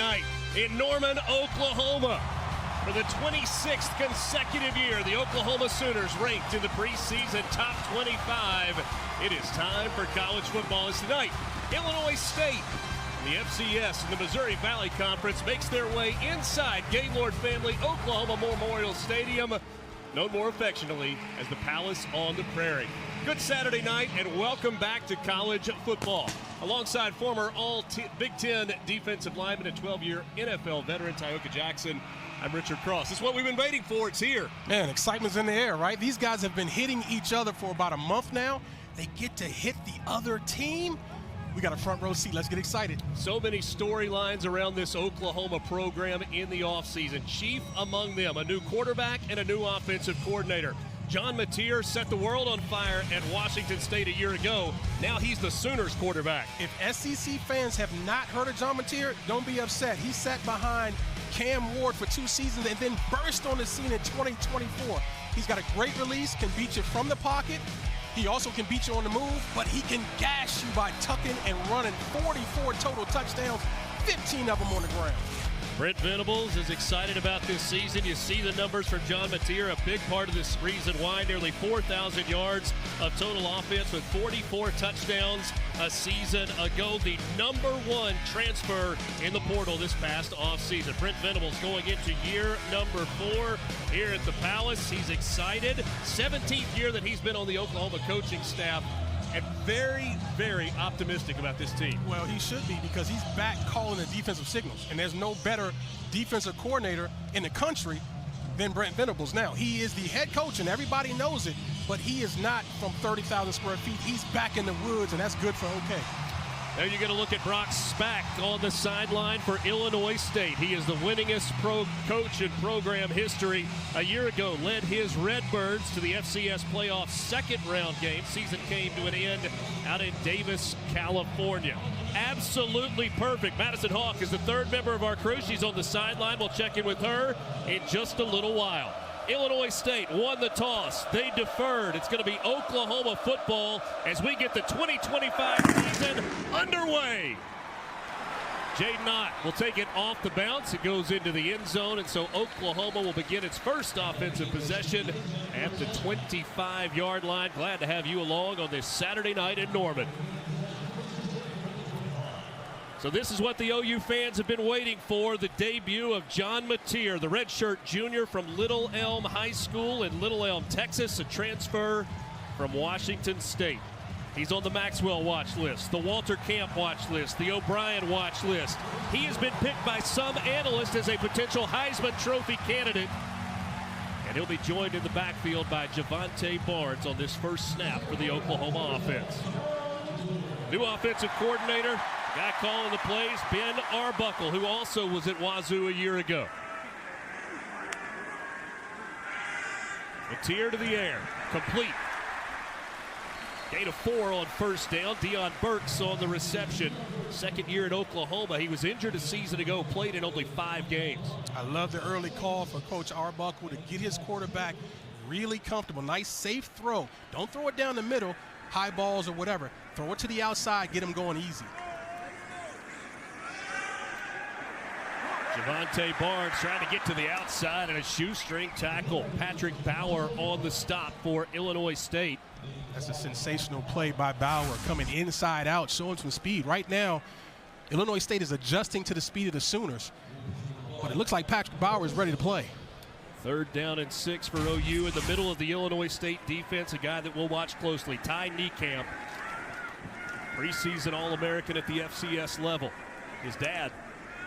night in Norman, Oklahoma. For the 26th consecutive year, the Oklahoma Sooners ranked in the preseason top 25. It is time for college football. As tonight, Illinois State, the FCS and the Missouri Valley Conference makes their way inside Gaylord Family Oklahoma Memorial Stadium, known more affectionately as the Palace on the Prairie. Good Saturday night and welcome back to college football. Alongside former Big Ten defensive lineman and 12-year NFL veteran Tyoka Jackson, I'm Richard Cross. This is what we've been waiting for. It's here. Man, excitement's in the air, right? These guys have been hitting each other for about a month now. They get to hit the other team. We got a front row seat. Let's get excited. So many storylines around this Oklahoma program in the offseason. Chief among them, a new quarterback and a new offensive coordinator. John Mateer set the world on fire at Washington State a year ago. Now he's the Sooners quarterback. If SEC fans have not heard of John Mateer, don't be upset. He sat behind Cam Ward for 2 seasons and then burst on the scene in 2024. He's got a great release, can beat you from the pocket. He also can beat you on the move, but he can gash you by tucking and running. 44 total touchdowns, 15 of them on the ground. Brent Venables is excited about this season. You see the numbers from John Mateer, a big part of this reason why. Nearly 4,000 yards of total offense with 44 touchdowns a season ago. The #1 transfer in the portal this past offseason. Brent Venables going into year number 4 here at the Palace. He's excited. 17th year that he's been on the Oklahoma coaching staff. And very, very optimistic about this team. Well, he should be, because he's back calling the defensive signals. And there's no better defensive coordinator in the country than Brent Venables. Now, he is the head coach, and everybody knows it, but he is not from 30,000 square feet. He's back in the woods, and that's good for OK. Now you're going to look at Brock Spack on the sideline for Illinois State. He is the winningest coach in program history. A year ago, led his Redbirds to the FCS playoff second-round game. Season came to an end out in Davis, California. Absolutely perfect. Madison Hawk is the third member of our crew. She's on the sideline. We'll check in with her in just a little while. Illinois State won the toss. They deferred. It's going to be Oklahoma football as we get the 2025 season underway. Jaden Ott will take it off the bounce. It goes into the end zone, and so Oklahoma will begin its first offensive possession at the 25-yard line. Glad to have you along on this Saturday night in Norman. So this is what the OU fans have been waiting for, the debut of John Mateer, the redshirt junior from Little Elm High School in Little Elm, Texas, a transfer from Washington State. He's on the Maxwell watch list, the Walter Camp watch list, the O'Brien watch list. He has been picked by some analysts as a potential Heisman Trophy candidate. And he'll be joined in the backfield by Javante Barnes on this first snap for the Oklahoma offense. New offensive coordinator. Guy calling the plays, Ben Arbuckle, who also was at Wazoo a year ago. Mateer to the air, complete. Gain of 4 on first down. Deion Burks on the reception. Second year at Oklahoma. He was injured a season ago, played in only 5 games. I love the early call for Coach Arbuckle to get his quarterback really comfortable. Nice, safe throw. Don't throw it down the middle, high balls or whatever. Throw it to the outside, get him going easy. Javante Barnes trying to get to the outside and a shoestring tackle. Patrick Bauer on the stop for Illinois State. That's a sensational play by Bauer, coming inside out, showing some speed. Right now, Illinois State is adjusting to the speed of the Sooners, but it looks like Patrick Bauer is ready to play. 3rd down and 6 for OU in the middle of the Illinois State defense, a guy that we'll watch closely, Ty Niekamp, preseason All-American at the FCS level. His dad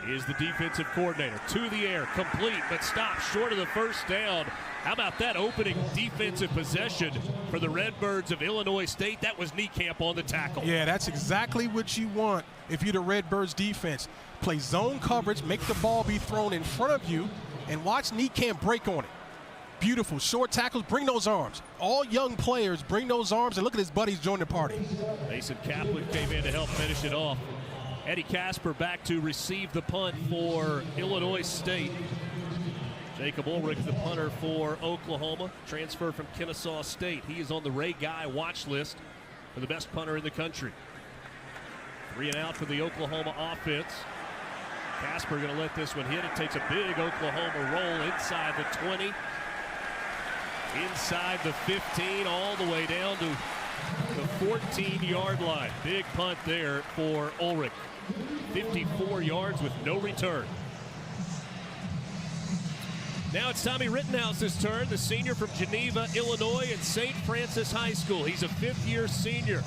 is the defensive coordinator. To the air, complete, but stopped short of the first down. How about that opening defensive possession for the Redbirds of Illinois State? That was Niekamp on the tackle. Yeah, that's exactly what you want if you're the Redbirds defense. Play zone coverage, make the ball be thrown in front of you, and watch Niekamp break on it. Beautiful, short tackles, bring those arms. All young players bring those arms, and look at his buddies join the party. Mason Kaplan came in to help finish it off. Eddie Casper back to receive the punt for Illinois State. Jacob Ulrich, the punter for Oklahoma, transfer from Kennesaw State. He is on the Ray Guy watch list for the best punter in the country. 3 and out for the Oklahoma offense. Casper going to let this one hit. It takes a big Oklahoma roll inside the 20, inside the 15, all the way down to the 14-yard line. Big punt there for Ulrich. 54 yards with no return. Now it's Tommy Rittenhouse's turn, the senior from Geneva, Illinois at St. Francis High School. He's a fifth-year senior.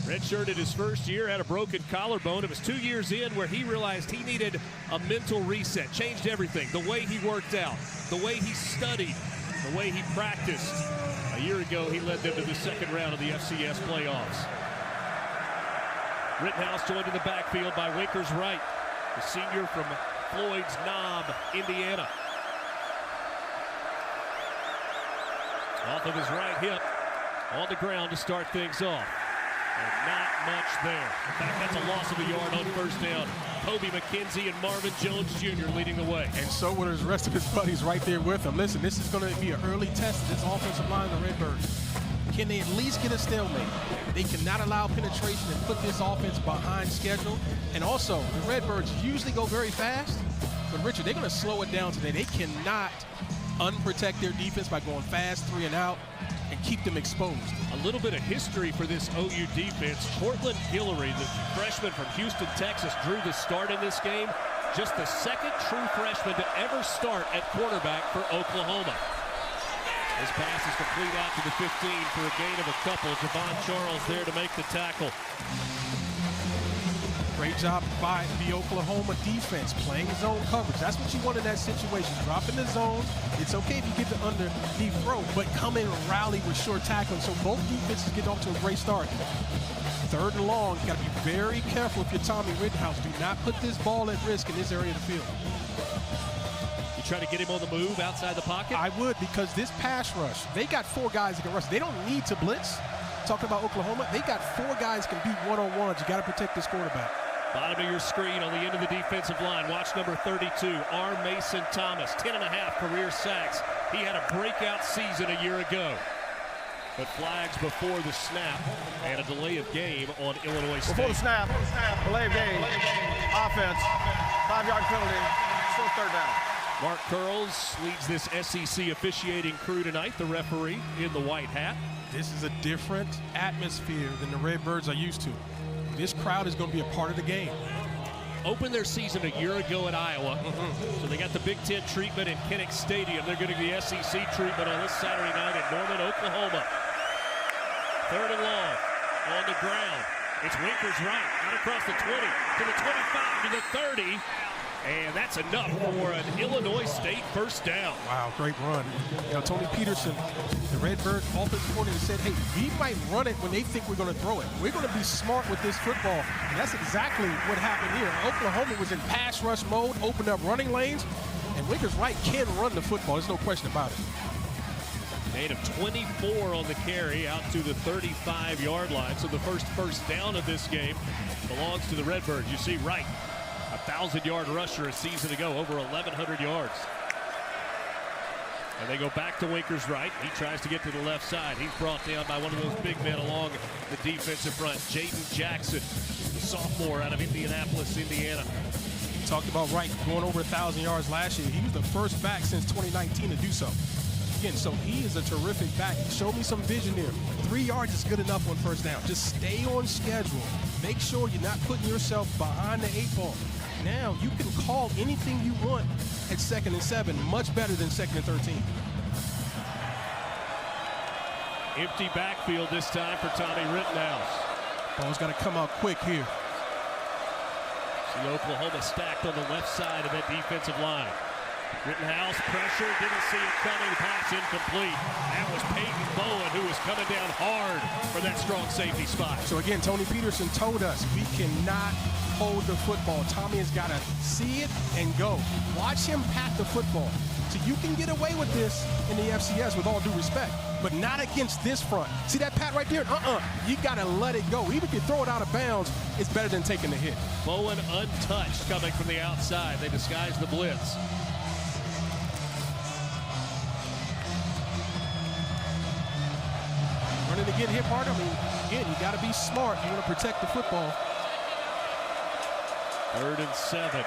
Redshirted his first year, had a broken collarbone. It was 2 years in where he realized he needed a mental reset, changed everything. The way he worked out, the way he studied, the way he practiced. A year ago, he led them to the second round of the FCS playoffs. Rittenhouse joined in the backfield by Winkers Wright, the senior from Floyd's Knob, Indiana. Off of his right hip, on the ground to start things off. And not much there. In fact, that's a loss of a yard on first down. Kobe McKenzie and Marvin Jones Jr. leading the way. And so were the rest of his buddies right there with him. Listen, this is going to be an early test of this offensive line of the Redbirds. Can they at least get a stalemate? They cannot allow penetration and put this offense behind schedule. And also, the Redbirds usually go very fast. But Richard, they're going to slow it down today. They cannot unprotect their defense by going fast, 3 and out, and keep them exposed. A little bit of history for this OU defense. Cortland Guillory, the freshman from Houston, Texas, drew the start in this game. Just the second true freshman to ever start at quarterback for Oklahoma. This pass is complete out to the 15 for a gain of a couple. Javon Charles there to make the tackle. Great job by the Oklahoma defense, playing zone coverage. That's what you want in that situation. Drop in the zone. It's okay if you get the underneath throw, but come in and rally with short tackling. So both defenses get off to a great start. 3rd and long, you got to be very careful if you're Tommy Rittenhouse. Do not put this ball at risk in this area of the field. You try to get him on the move outside the pocket? I would, because this pass rush, they got 4 guys that can rush. They don't need to blitz. Talking about Oklahoma, they got 4 guys that can beat one-on-ones. You got to protect this quarterback. Bottom of your screen on the end of the defensive line. Watch number 32, R. Mason Thomas, 10.5 career sacks. He had a breakout season a year ago. But flags before the snap and a delay of game on Illinois State. Before the snap, delay of game, offense, 5-yard penalty, still 3rd down. Mark Curls leads this SEC officiating crew tonight, the referee in the white hat. This is a different atmosphere than the Redbirds are used to. This crowd is going to be a part of the game. Opened their season a year ago at Iowa. So they got the Big Ten treatment in Kinnick Stadium. They're getting the SEC treatment on this Saturday night at Norman, Oklahoma. 3rd and long on the ground. It's Winkers Wright out across the 20 to the 25 to the 30. And that's enough for an Illinois State first down. Wow, great run. You know, Tony Peterson, the Redbird offensive coordinator, said, hey, we might run it when they think we're going to throw it. We're going to be smart with this football. And that's exactly what happened here. Oklahoma was in pass rush mode, opened up running lanes, and Winkers Wright can run the football. There's no question about it. Gain of 24 on the carry out to the 35-yard line. So the first down of this game belongs to the Redbirds. You see Wright, a 1,000-yard rusher a season ago, over 1,100 yards. And they go back to Winkers Wright. He tries to get to the left side. He's brought down by one of those big men along the defensive front, Jaden Jackson, the sophomore out of Indianapolis, Indiana. We talked about Wright going over 1,000 yards last year. He was the first back since 2019 to do so. Again, so he is a terrific back. Show me some vision there. 3 yards is good enough on first down. Just stay on schedule. Make sure you're not putting yourself behind the 8 ball. Now you can call anything you want at 2nd and 7, much better than 2nd and 13. Empty backfield this time for Tommy Rittenhouse. Ball's got to come out quick here. See Oklahoma stacked on the left side of that defensive line. Rittenhouse pressure, didn't see it coming, pass incomplete. That was Peyton Bowen who was coming down hard for that strong safety spot. So again, Tony Peterson told us we cannot hold the football. Tommy has got to see it and go. Watch him pat the football. So you can get away with this in the FCS with all due respect, but not against this front. See that pat right there? You got to let it go. Even if you throw it out of bounds, it's better than taking the hit. Bowen untouched coming from the outside. They disguised the blitz. Running to get hit hard. I mean, again, you got to be smart. You want to protect the football. 3rd and 7.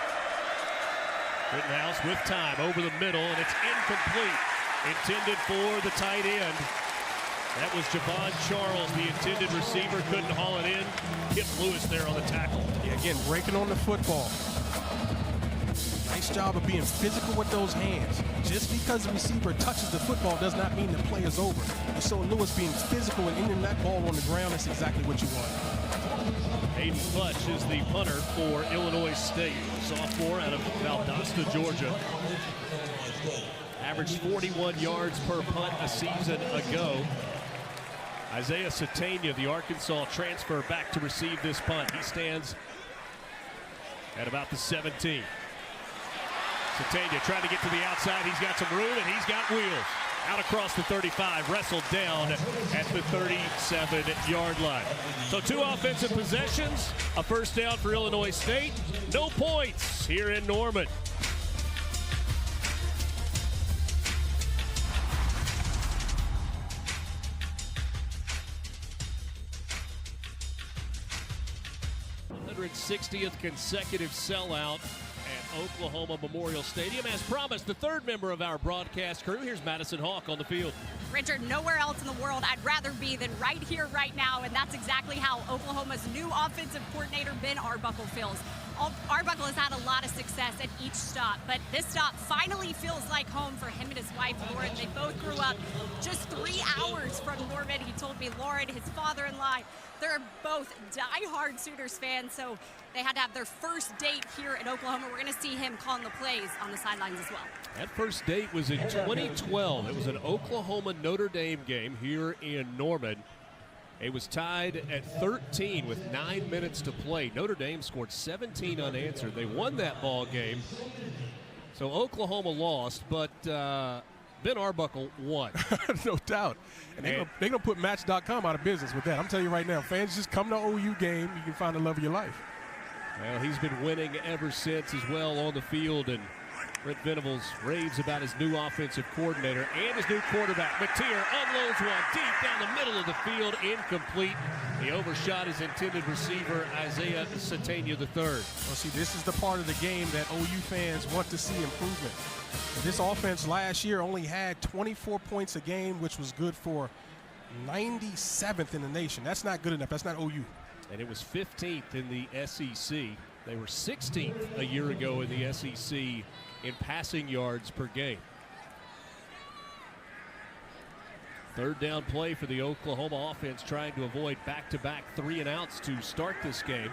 Rittenhouse with time over the middle, and it's incomplete. Intended for the tight end. That was Javon Charles, the intended receiver, couldn't haul it in. Kip Lewis there on the tackle. Yeah, again, breaking on the football. Nice job of being physical with those hands. Just because the receiver touches the football does not mean the play is over. You saw Lewis being physical and ending that ball on the ground. That's exactly what you want. Hayden Futch is the punter for Illinois State, sophomore out of Valdosta, Georgia. Averaged 41 yards per punt a season ago. Isaiah Satania, the Arkansas transfer, back to receive this punt. He stands at about the 17. Satania trying to get to the outside. He's got some room, and he's got wheels. Out across the 35, wrestled down at the 37-yard line. So 2 offensive possessions, a first down for Illinois State. No points here in Norman. Hundred 60th consecutive sellout at Oklahoma Memorial Stadium. As promised, the third member of our broadcast crew, here's Madison Hawk on the field. Richard, nowhere else in the world I'd rather be than right here, right now, and that's exactly how Oklahoma's new offensive coordinator, Ben Arbuckle, feels. Arbuckle has had a lot of success at each stop, but this stop finally feels like home for him and his wife, Lauren. They both grew up just 3 hours from Norman. He told me Lauren, his father-in-law, they're both diehard Sooners fans, so they had to have their first date here in Oklahoma. We're going to see him calling the plays on the sidelines as well. That first date was in 2012. It was an Oklahoma-Notre Dame game here in Norman. It was tied at 13 with 9 minutes to play. Notre Dame scored 17 unanswered. They won that ball game. So Oklahoma lost, but Ben Arbuckle won. No doubt. And they're going to put Match.com out of business with that. I'm telling you right now, fans, just come to OU game. You can find the love of your life. Well, he's been winning ever since as well on the field, and Brent Venables raves about his new offensive coordinator and his new quarterback. Mateer unloads one deep down the middle of the field, incomplete. He overshot his intended receiver, Isaiah Satania III. Well, see, this is the part of the game that OU fans want to see improvement. This offense last year only had 24 points a game, which was good for 97th in the nation. That's not good enough. That's not OU. And it was 15th in the SEC. They were 16th a year ago in the SEC in passing yards per game. Third down play for the Oklahoma offense, trying to avoid back-to-back 3-and-outs to start this game.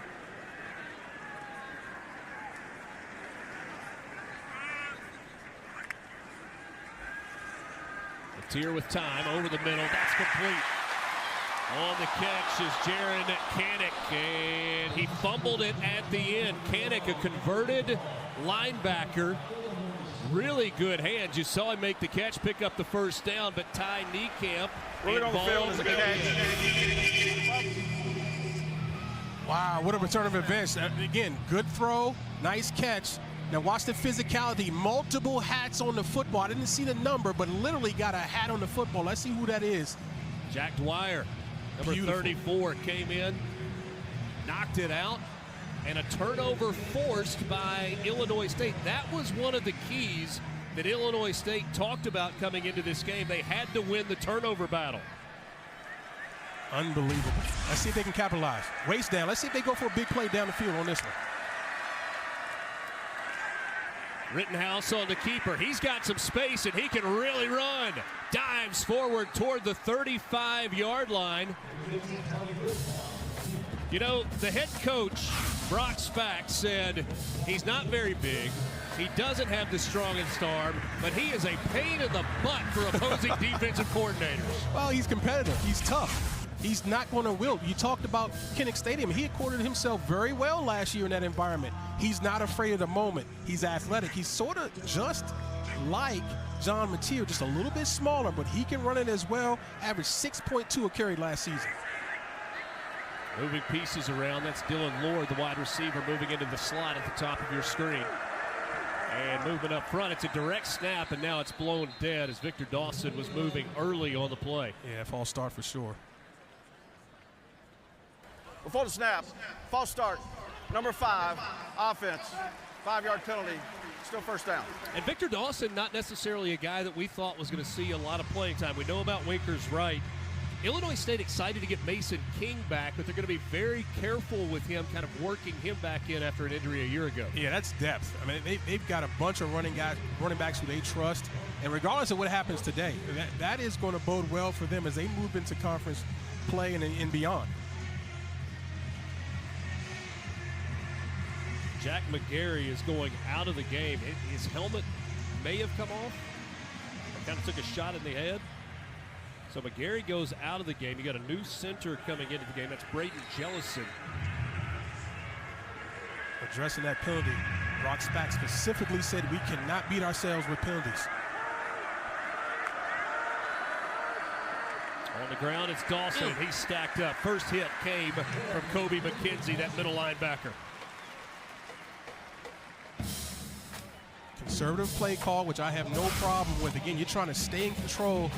Mateer with time over the middle. That's complete. On the catch is Jaron Kanik, and he fumbled it at the end. Kanik, a converted linebacker. Really good hands. You saw him make the catch, pick up the first down, but Ty Niekamp involved again. Wow, what a return of events. Again, good throw, nice catch. Now watch the physicality, multiple hats on the football. I didn't see the number, but literally got a hat on the football. Let's see who that is. Jack Dwyer, number Beautiful. 34, came in, knocked it out, and a turnover forced by Illinois State. That was one of the keys that Illinois State talked about coming into this game. They had to win the turnover battle. Unbelievable. Let's see if they can capitalize. Race down. Let's see if they go for a big play down the field on this one. Rittenhouse on the keeper. He's got some space, and he can really run. Dives forward toward the 35-yard line. You know, the head coach, Brock Spack, said he's not very big. He doesn't have the strongest arm, but he is a pain in the butt for opposing defensive coordinators. Well, he's competitive. He's tough. He's not going to wilt. You talked about Kinnick Stadium. He accorded himself very well last year in that environment. He's not afraid of the moment. He's athletic. He's sort of just like John Mateer, just a little bit smaller, but he can run it as well. Averaged 6.2 a carry last season. Moving pieces around. That's Dylan Lord, the wide receiver, moving into the slot at the top of your screen. And moving up front, it's a direct snap, and now it's blown dead as Victor Dawson was moving early on the play. Yeah, false start for sure. Before the snap, false start, number 5, offense, 5-yard penalty, Still first down. And Victor Dawson, not necessarily a guy that we thought was going to see a lot of playing time. We know about Winker's right. Illinois State excited to get Mason King back, but they're going to be very careful with him, kind of working him back in after an injury a year ago. Yeah, that's depth. I mean, they've got a bunch of running backs who they trust, and regardless of what happens today, that is going to bode well for them as they move into conference play and beyond. Jack McGarry is going out of the game. His helmet may have come off. Kind of took a shot in the head. So McGarry goes out of the game. You got a new center coming into the game. That's Braden Jellison. Addressing that penalty, Brock Spack specifically said we cannot beat ourselves with penalties. On the ground, it's Dawson. He's stacked up. First hit came from Kobe McKenzie, that middle linebacker. Conservative play call, which I have no problem with. Again, you're trying to stay in control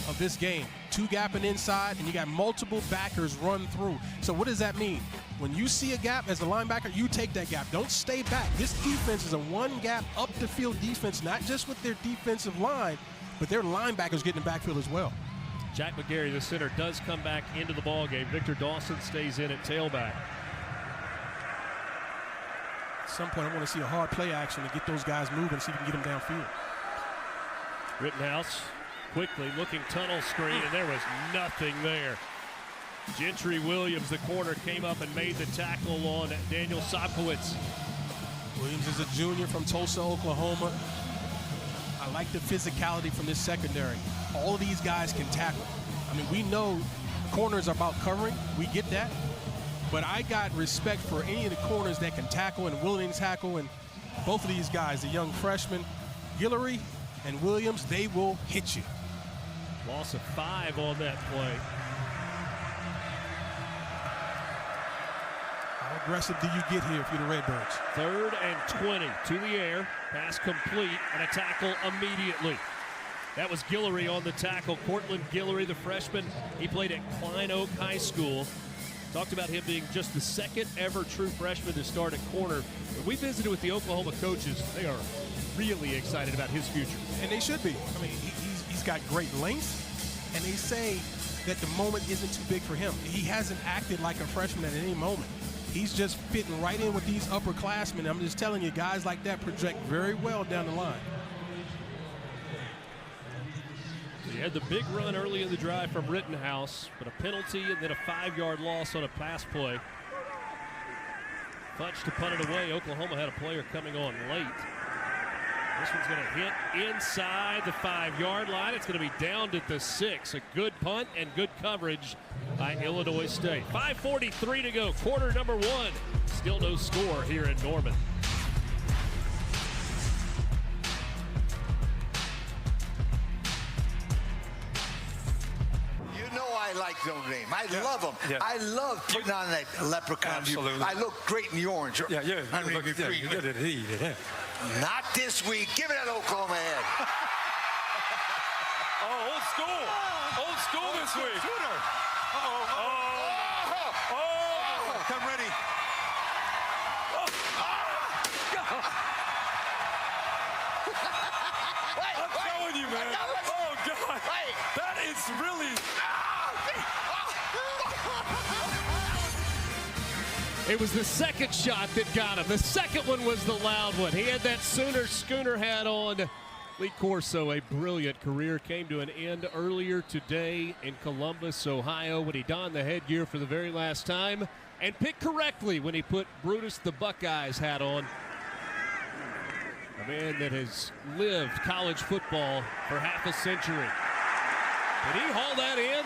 of this game. Two gapping inside, and you got multiple backers run through. So what does that mean? When you see a gap as a linebacker, you take that gap. Don't stay back. This defense is a one-gap up-the-field defense, not just with their defensive line, but their linebackers get in the backfield as well. Jack McGarry, the center, does come back into the ballgame. Victor Dawson stays in at tailback. At some point, I want to see a hard play action to get those guys moving, see if we can get them downfield. Rittenhouse quickly looking tunnel screen, and there was nothing there. Gentry Williams, the corner, came up and made the tackle on Daniel Sobkowitz. Williams is a junior from Tulsa, Oklahoma. I like the physicality from this secondary. All of these guys can tackle. I mean, we know corners are about covering. We get that. But I got respect for any of the corners that can tackle and willing to tackle. And both of these guys, the young freshmen, Guillory and Williams, they will hit you. Loss of 5 on that play. How aggressive do you get here if you're the Redbirds? 3rd and 20 to the air. Pass complete and a tackle immediately. That was Guillory on the tackle. Cortland Guillory, the freshman. He played at Klein Oak High School. Talked about him being just the 2nd ever true freshman to start at corner. When we visited with the Oklahoma coaches, they are really excited about his future. And they should be. I mean, he's got great length, and they say that the moment isn't too big for him. He hasn't acted like a freshman at any moment. He's just fitting right in with these upperclassmen. I'm just telling you, guys like that project very well down the line. He had the big run early in the drive from Rittenhouse, but a penalty and then a 5-yard loss on a pass play. Fudge to punt it away. Oklahoma had a player coming on late. This one's going to hit inside the 5-yard line. It's going to be downed at the 6. A good punt and good coverage by Illinois State. 5:43 to go, quarter number 1. Still no score here in Norman. I like those names. I love them. Yeah. I love putting on that leprechaun. Absolutely. I look great in the orange. Yeah. I mean, You got it. Yeah. Not this week. Give it an Oklahoma head. Oh, old school this week. Come ready. I'm telling you, man. Oh, God. That is really... It was the second shot that got him. The second one was the loud one. He had that Sooner schooner hat on. Lee Corso, a brilliant career, came to an end earlier today in Columbus, Ohio, when he donned the headgear for the very last time and picked correctly when he put Brutus the Buckeyes hat on. A man that has lived college football for half a century. Did he haul that in?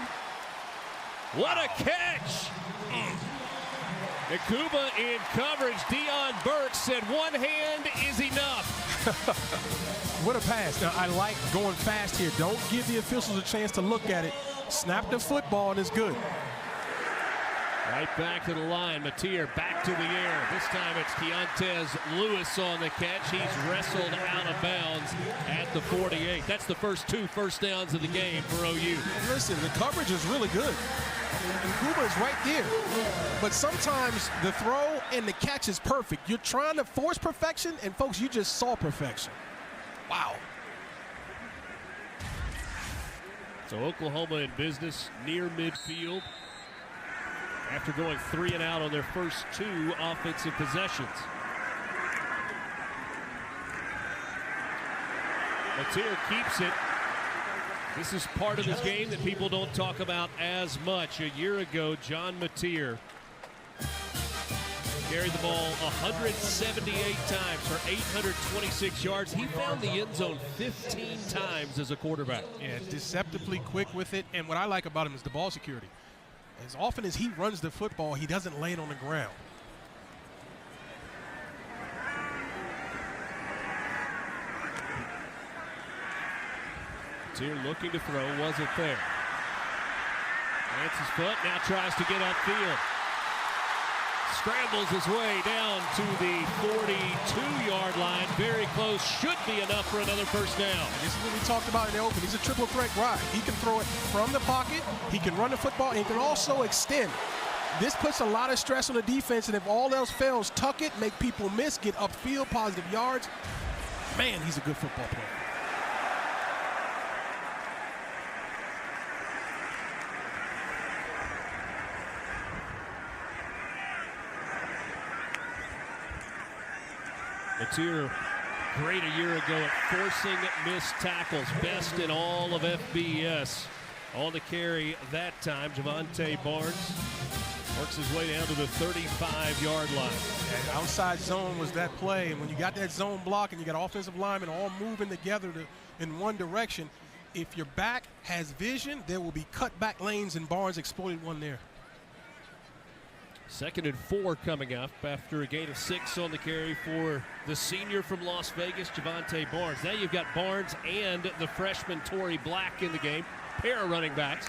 What a catch! Nakuba in coverage. Dion Burke said one hand is enough. What a pass. Now, I like going fast here. Don't give the officials a chance to look at it. Snap the football, and it's good. Right back to the line. Mateer back to the air. This time it's Keontez Lewis on the catch. He's wrestled out of bounds at the 48. That's the first 2 first downs of the game for OU. Listen, the coverage is really good. And Kuba is right there. But sometimes the throw and the catch is perfect. You're trying to force perfection, and folks, you just saw perfection. Wow. So Oklahoma in business near midfield after going 3 and out on their first 2 offensive possessions. Mateer keeps it. This is part of his game that people don't talk about as much. A year ago, John Mateer carried the ball 178 times for 826 yards. He found the end zone 15 times as a quarterback. Yeah, deceptively quick with it. And what I like about him is the ball security. As often as he runs the football, he doesn't lay it on the ground. Mateer looking to throw, wasn't there. Plants his foot, now tries to get upfield. Scrambles his way down to the 42-yard line. Very close, should be enough for another first down. This is what we talked about in the open. He's a triple threat guy. He can throw it from the pocket, he can run the football, and he can also extend. This puts a lot of stress on the defense, and if all else fails, tuck it, make people miss, get upfield, positive yards. Man, he's a good football player. Mateer, great a year ago at forcing missed tackles, best in all of FBS. On the carry that time, Javante Barnes works his way down to the 35-yard line. And outside zone was that play, and when you got that zone block and you got offensive linemen all moving together in one direction, if your back has vision, there will be cut back lanes, and Barnes exploited one there. 2nd and 4 coming up after a gain of 6 on the carry for the senior from Las Vegas, Javante Barnes. Now you've got Barnes and the freshman Torrey Black in the game, pair of running backs.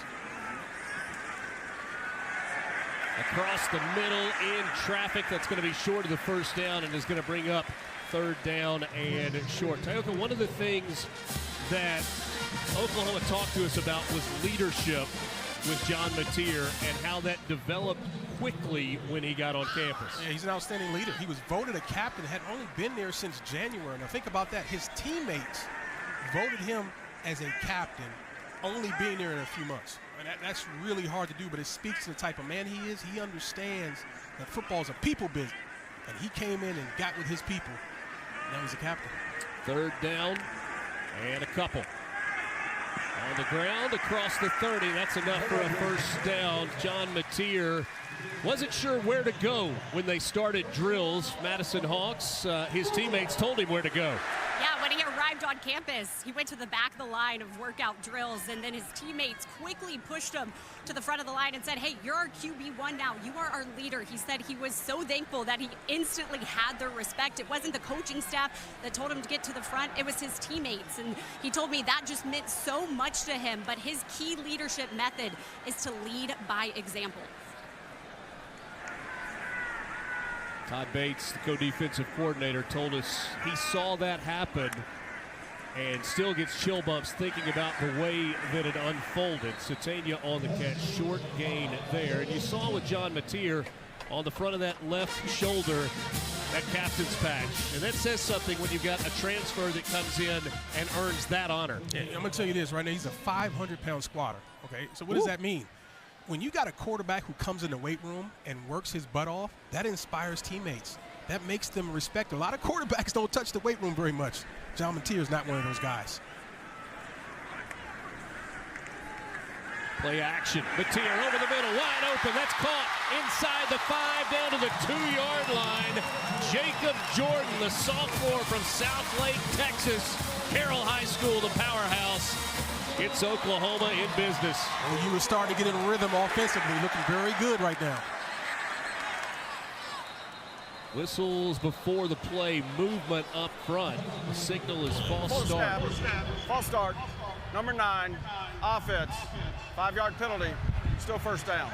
Across the middle in traffic, that's going to be short of the first down and is going to bring up 3rd down and short. Tioka, one of the things that Oklahoma talked to us about was leadership with John Mateer and how that developed quickly when he got on campus. Yeah, he's an outstanding leader. He was voted a captain, had only been there since January. Now think about that. His teammates voted him as a captain, only being there in a few months. And that's really hard to do, but it speaks to the type of man he is. He understands that football is a people business. And he came in and got with his people. Now he's a captain. 3rd down and a couple. On the ground across the 30. That's enough for a first down. John Mateer wasn't sure where to go when they started drills. Madison Hawks, his teammates told him where to go. Yeah, when he arrived on campus, he went to the back of the line of workout drills, and then his teammates quickly pushed him to the front of the line and said, hey, you're our QB1 now. You are our leader. He said he was so thankful that he instantly had their respect. It wasn't the coaching staff that told him to get to the front. It was his teammates, and he told me that just meant so much to him. But his key leadership method is to lead by example. Todd Bates, the co-defensive coordinator, told us he saw that happen and still gets chill bumps thinking about the way that it unfolded. Satania on the catch, short gain there. And you saw with John Mateer on the front of that left shoulder, that captain's patch. And that says something when you've got a transfer that comes in and earns that honor. Yeah, I'm going to tell you this right now. He's a 500-pound squatter, okay? So what does that mean? When you got a quarterback who comes in the weight room and works his butt off, that inspires teammates. That makes them respect. A lot of quarterbacks don't touch the weight room very much. John Mateer is not one of those guys. Play action. Mateer over the middle, wide open. That's caught inside the 5, down to the 2-yard line. Jacob Jordan, the sophomore from Southlake, Texas. Carroll High School, the powerhouse. It's Oklahoma in business. Well, you were starting to get in a rhythm offensively, looking very good right now. Whistles before the play, movement up front. The signal is false start. False start. Number 9, offense. 5-yard penalty. Still first down.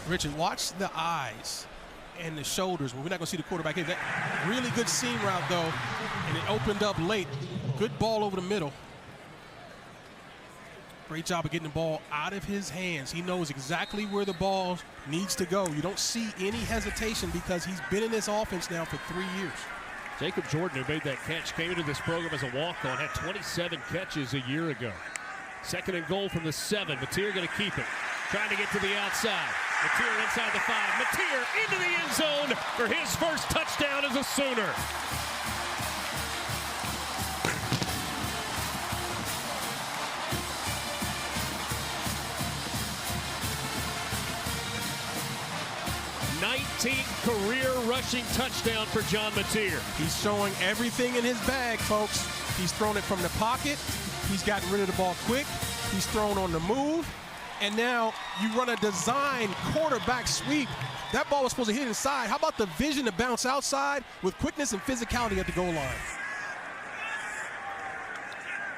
Richard, watch the eyes and the shoulders. Well, we're not going to see the quarterback here. That really good seam route, though, and it opened up late. Good ball over the middle. Great job of getting the ball out of his hands. He knows exactly where the ball needs to go. You don't see any hesitation because he's been in this offense now for 3 years. Jacob Jordan, who made that catch, came into this program as a walk-on, had 27 catches a year ago. Second and goal from the 7. Mateer going to keep it. Trying to get to the outside. Mateer inside the 5. Mateer into the end zone for his first touchdown as a Sooner. Career rushing touchdown for John Mateer. He's showing everything in his bag, folks. He's thrown it from the pocket. He's gotten rid of the ball quick. He's thrown on the move. And now you run a design quarterback sweep. That ball was supposed to hit inside. How about the vision to bounce outside with quickness and physicality at the goal line?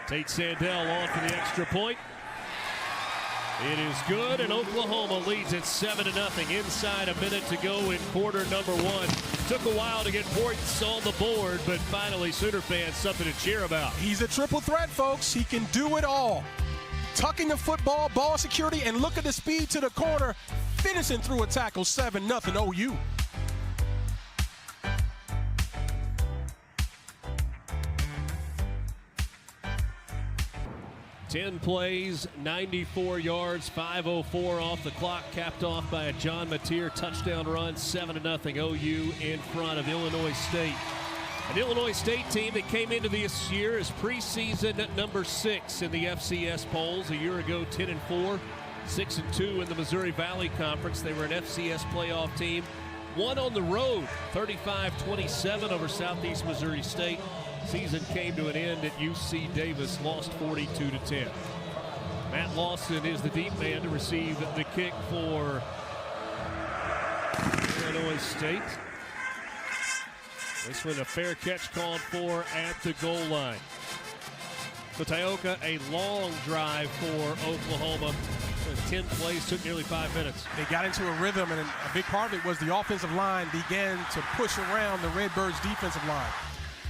Tate Sandell on for the extra point. It is good, and Oklahoma leads it 7-0. Inside a minute to go in quarter number 1. Took a while to get points on the board, but finally Sooner fans something to cheer about. He's a triple threat, folks. He can do it all. Tucking the football, ball security, and look at the speed to the corner. Finishing through a tackle, 7-0 OU. 10 plays, 94 yards, 5:04 off the clock, capped off by a John Mateer touchdown run, 7-0 OU in front of Illinois State. An Illinois State team that came into this year as preseason number 6 in the FCS polls. A year ago, 10-4, 6-2 in the Missouri Valley Conference. They were an FCS playoff team. Won on the road, 35-27 over Southeast Missouri State. Season came to an end at UC Davis, lost 42-10. Matt Lawson is the deep man to receive the kick for Illinois State. This one a fair catch called for at the goal line. So Tioka, a long drive for Oklahoma. 10 plays, took nearly 5 minutes. They got into a rhythm, and a big part of it was the offensive line began to push around the Redbirds' defensive line.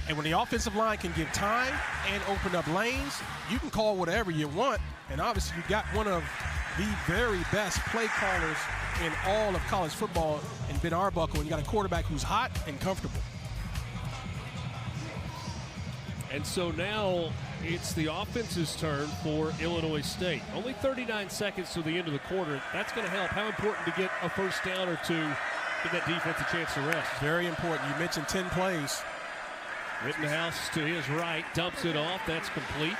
And when the offensive line can give time and open up lanes, you can call whatever you want. And obviously, you got one of the very best play callers in all of college football in Ben Arbuckle, and you got a quarterback who's hot and comfortable. And so now it's the offense's turn for Illinois State. Only 39 seconds to the end of the quarter. That's going to help. How important to get a first down or two, give that defense a chance to rest? Very important. You mentioned 10 plays. Rittenhouse to his right, dumps it off. That's complete.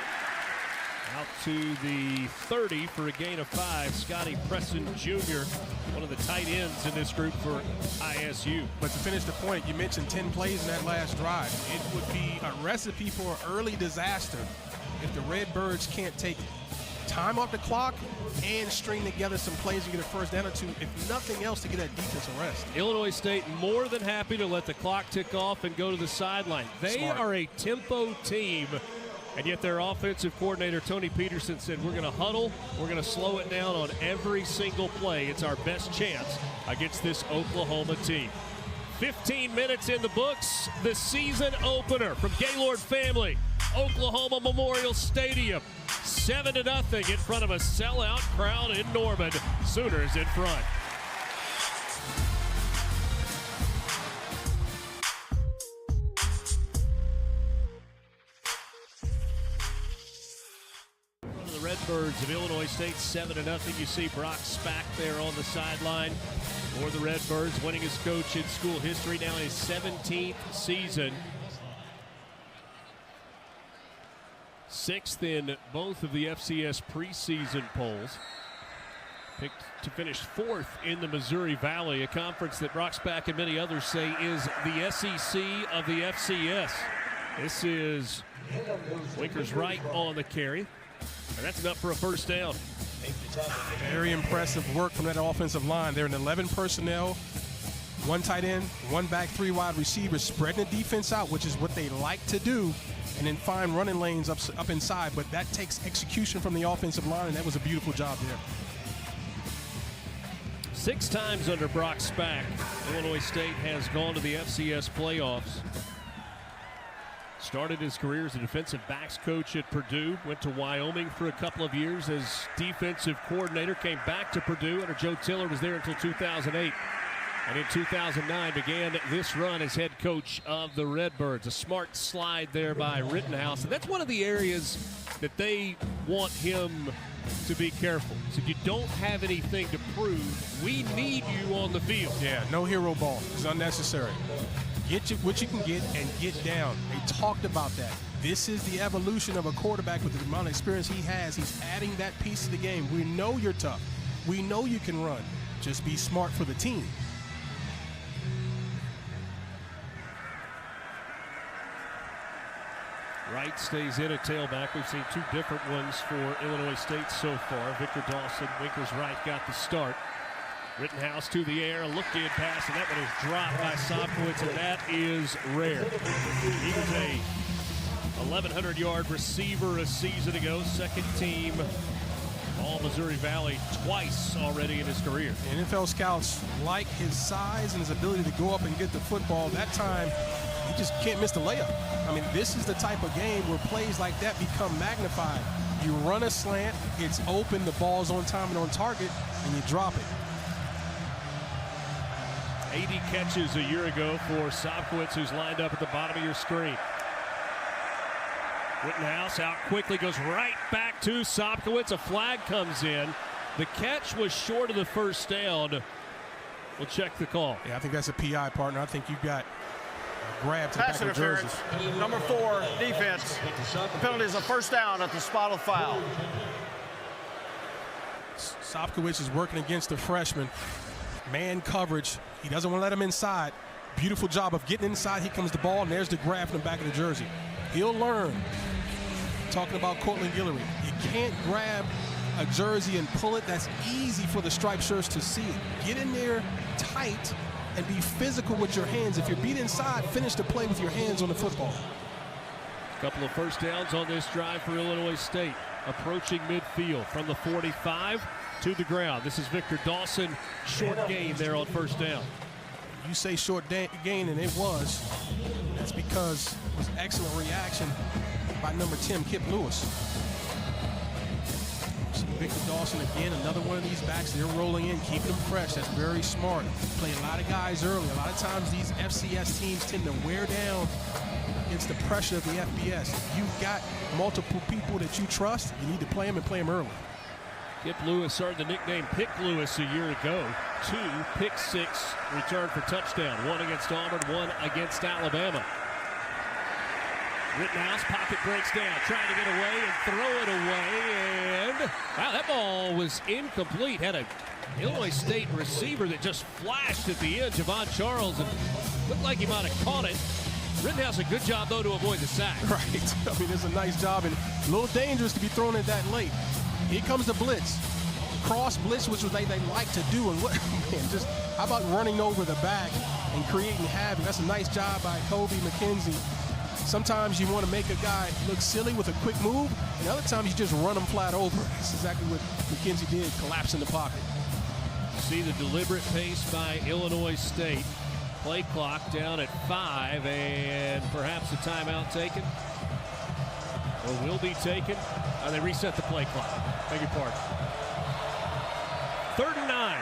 Out to the 30 for a gain of 5. Scotty Preston Jr., one of the tight ends in this group for ISU. But to finish the point, you mentioned 10 plays in that last drive. It would be a recipe for early disaster if the Redbirds can't take time off the clock and string together some plays and get a first down or two, if nothing else, to get that defensive rest. Illinois State more than happy to let the clock tick off and go to the sideline. They Smart. are a tempo team, and yet their offensive coordinator, Tony Peterson, said, we're going to huddle, we're going to slow it down on every single play. It's our best chance against this Oklahoma team. 15 minutes in the books, the season opener from Gaylord Family, Oklahoma Memorial Stadium. 7-0 in front of a sellout crowd in Norman. Sooners in front. The Redbirds of Illinois State, 7-0. You see Brock Spack there on the sideline for the Redbirds, winning his coach in school history, now in his 17th season. 6th in both of the FCS preseason polls. Picked to finish 4th in the Missouri Valley, a conference that Brock Spack and many others say is the SEC of the FCS. This is Winker's right on the carry, and that's enough for a first down. Very impressive work from that offensive line. They're in 11 personnel, 1 tight end, 1 back, 3 wide receivers, spreading the defense out, which is what they like to do, and then find running lanes up inside. But that takes execution from the offensive line, and that was a beautiful job there. 6 times under Brock Spack, Illinois State has gone to the FCS playoffs. Started his career as a defensive backs coach at Purdue, went to Wyoming for a couple of years as defensive coordinator, came back to Purdue under Joe Tiller, was there until 2008. And in 2009 began this run as head coach of the Redbirds. A smart slide there by Rittenhouse. And that's one of the areas that they want him to be careful. So you don't have anything to prove. We need you on the field. Yeah, no hero ball. It's unnecessary. Get you what you can get and get down. They talked about that. This is the evolution of a quarterback with the amount of experience he has. He's adding that piece to the game. We know you're tough. We know you can run. Just be smart for the team. Wright stays in at tailback. We've seen 2 different ones for Illinois State so far. Victor Dawson, Winkers Wright got the start. Rittenhouse to the air, a look-in pass, and that one is dropped by Sobkowitz, and that is rare. He was a 1,100-yard receiver a season ago, second team All-Missouri Valley twice already in his career. NFL scouts like his size and his ability to go up and get the football. That time, he just can't miss the layup. I mean, this is the type of game where plays like that become magnified. You run a slant, it's open, the ball's on time and on target, and you drop it. 80 catches a year ago for Sobkowitz, who's lined up at the bottom of your screen. Rittenhouse out quickly, goes right back to Sobkowitz. A flag comes in. The catch was short of the first down. We'll check the call. Yeah, I think that's a PI, partner. I think you've got a grab to the back of the jersey. Number 4, defense. The penalty is a first down at the spot of foul. Sobkowitz is working against the freshman. Man coverage. He doesn't want to let him inside. Beautiful job of getting inside. Here comes the ball, and there's the grab from the back of the jersey. He'll learn. Talking about Cortland Guillory. You can't grab a jersey and pull it. That's easy for the striped shirts to see it. Get in there tight and be physical with your hands. If you're beat inside, finish the play with your hands on the football. A couple of first downs on this drive for Illinois State. Approaching midfield from the 45 to the ground. This is Victor Dawson. Short gain there on first down. You say short gain, and it was. That's because it was excellent reaction by number 10, Kip Lewis. See Victor Dawson again, another one of these backs. They're rolling in, keeping them fresh. That's very smart. Play a lot of guys early. A lot of times these FCS teams tend to wear down against the pressure of the FBS. If you've got multiple people that you trust, you need to play them and play them early. Kip Lewis earned the nickname Pick Lewis a year ago. 2 pick 6 return for touchdown. 1 against Auburn, 1 against Alabama. Rittenhouse, pocket breaks down, trying to get away and throw it away. And wow, that ball was incomplete. Had a Illinois State receiver that just flashed at the end, Javon Charles, and looked like he might have caught it. Rittenhouse, a good job, though, to avoid the sack. Right. I mean, it's a nice job and a little dangerous to be thrown it that late. Here comes the blitz. Cross blitz, which was they like to do. And what, man, just how about running over the back and creating havoc? That's a nice job by Kobe McKenzie. Sometimes you want to make a guy look silly with a quick move, and other times you just run him flat over. That's exactly what McKenzie did, collapse in the pocket. See the deliberate pace by Illinois State. Play clock down at 5, and perhaps a timeout taken. Or will be taken. They reset the play clock. Beg your pardon. 3rd and 9.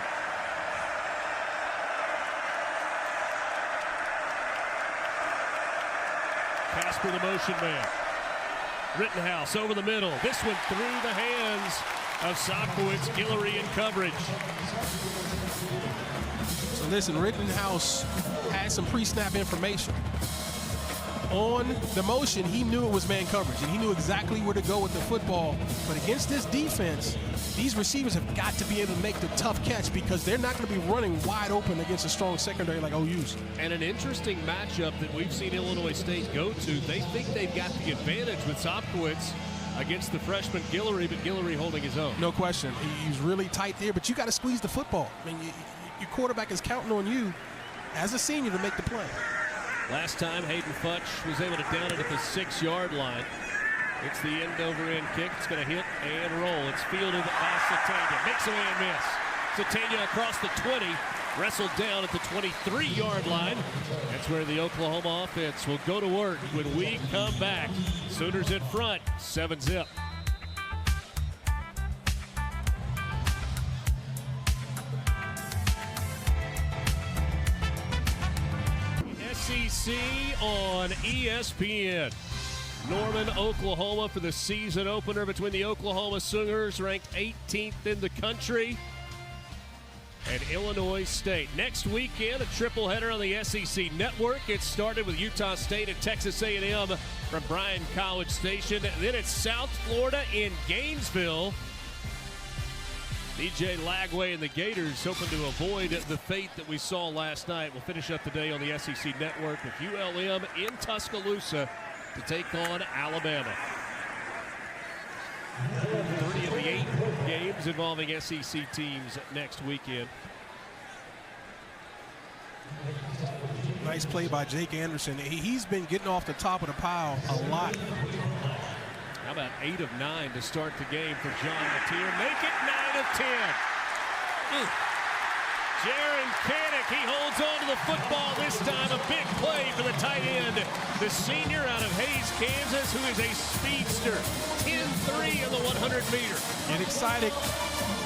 Casper, the motion man. Rittenhouse over the middle. This one through the hands of Sobkowitz. Guillory in coverage. So listen, Rittenhouse had some pre-snap information. On the motion, he knew it was man coverage, and he knew exactly where to go with the football. But against this defense, these receivers have got to be able to make the tough catch because they're not going to be running wide open against a strong secondary like OU's. And an interesting matchup that we've seen Illinois State go to. They think they've got the advantage with Sobkowitz against the freshman Guillory, but Guillory holding his own. No question. He's really tight there, but you got to squeeze the football. I mean, your quarterback is counting on you as a senior to make the play. Last time, Hayden Futch was able to down it at the 6-yard line. It's the end-over-end kick. It's going to hit and roll. It's fielded by Satanga. Makes a man miss. Satania across the 20, wrestled down at the 23-yard line. That's where the Oklahoma offense will go to work when we come back. Sooners in front, 7-zip. SEC on ESPN. Norman, Oklahoma for the season opener between the Oklahoma Sooners, ranked 18th in the country, and Illinois State. Next weekend, a triple header on the SEC Network. It started with Utah State and Texas A&M from Bryan College Station. Then it's South Florida in Gainesville. DJ Lagway and the Gators hoping to avoid the fate that we saw last night. We'll finish up the day on the SEC Network with ULM in Tuscaloosa to take on Alabama. 30 of the 8 games involving SEC teams next weekend. Nice play by Jake Anderson. He's been getting off the top of the pile a lot. How about 8 of 9 to start the game for John Mateer? Make it 9 of 10. Jaron Kanak, he holds on to the football this time. A big play for the tight end. The senior out of Hays, Kansas, who is a speedster. 10-3 in the 100-meter. Get excited,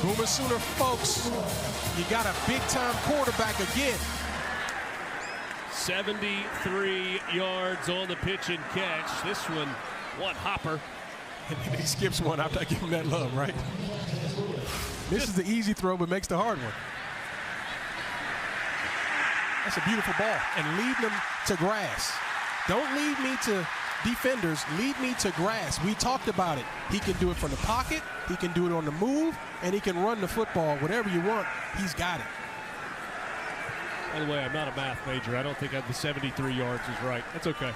Boomer Sooner folks. You got a big-time quarterback again. 73 yards on the pitch and catch. This one hopper. And then he skips one after I give him that love, right? This is the easy throw, but makes the hard one. That's a beautiful ball. And lead them to grass. Don't lead me to defenders. Lead me to grass. We talked about it. He can do it from the pocket. He can do it on the move. And he can run the football. Whatever you want, he's got it. By the way, I'm not a math major. I don't think the 73 yards is right. That's okay. It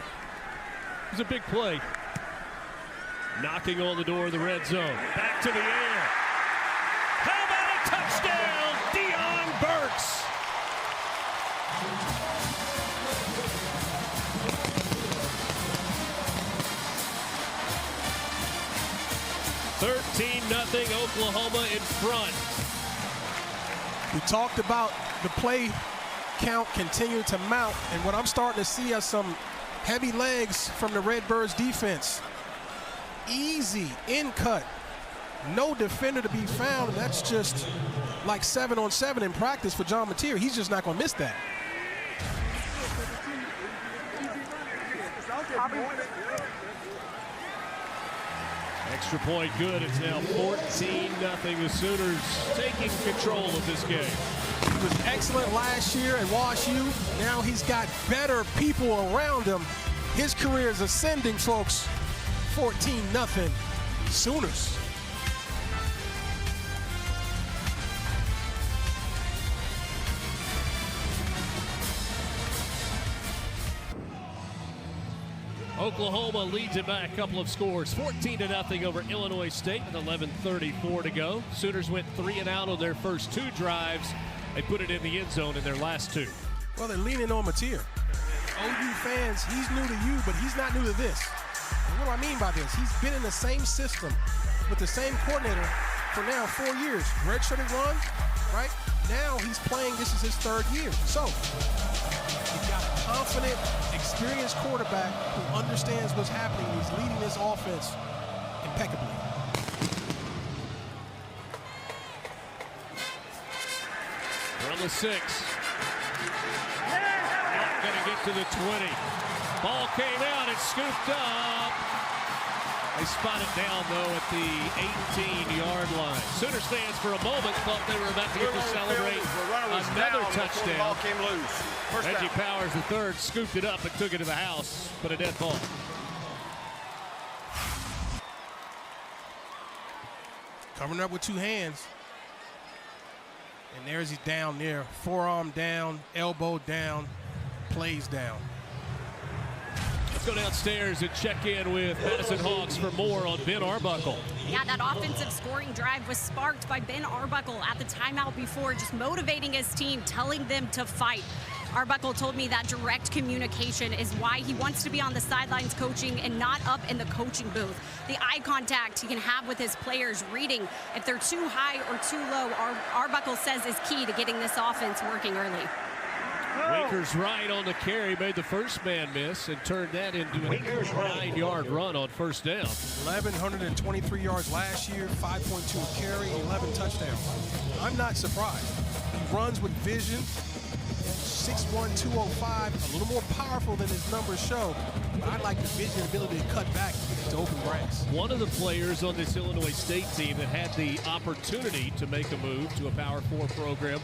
was a big play. Knocking on the door of the red zone. Back to the air. How about a touchdown, Deion Burks? $13-0 Oklahoma in front. We talked about the play count continuing to mount, and what I'm starting to see are some heavy legs from the Redbirds defense. Easy in cut, no defender to be found, and that's just like 7-on-7 in practice for John Mateer. He's just not going to miss that. Extra point good. It's now 14-0. The Sooners taking control of this game. He was excellent last year at Wash U. Now he's got better people around him. His career is ascending, folks. 14-0 Sooners. Oklahoma leads it by a couple of scores. 14-0 over Illinois State with 11:34 to go. Sooners went 3 and out on their first 2 drives. They put it in the end zone in their last 2. Well, they're leaning on Mateer. OU fans, he's new to you, but he's not new to this. And what do I mean by this? He's been in the same system with the same coordinator for now 4 years. Redshirted one, right? Now he's playing, this is his 3rd year. So, you've got a confident, experienced quarterback who understands what's happening. He's leading this offense impeccably. From the 6. Not going to get to the 20. Ball came out, it's scooped up. They spot it down, though, at the 18-yard line. Sooners fans, for a moment, thought they were about to get to celebrate another touchdown. Ball came loose. Reggie Powers, the 3rd, scooped it up and took it to the house, but a dead ball. Covering up with 2 hands. And there's he down there. Forearm down, elbow down, plays down. Let's go downstairs and check in with Madison Hawks for more on Ben Arbuckle. Yeah, that offensive scoring drive was sparked by Ben Arbuckle at the timeout before, just motivating his team, telling them to fight. Arbuckle told me that direct communication is why he wants to be on the sidelines coaching and not up in the coaching booth. The eye contact he can have with his players, reading if they're too high or too low, Arbuckle says is key to getting this offense working early. Winker's right on the carry, made the first man miss and turned that into a 9-yard run on first down. 1,123 yards last year, 5.2 carry, 11 touchdowns. I'm not surprised. He runs with vision, 6'1", 205, a little more powerful than his numbers show. But I like the vision and ability to cut back to open grass. One of the players on this Illinois State team that had the opportunity to make a move to a Power 4 program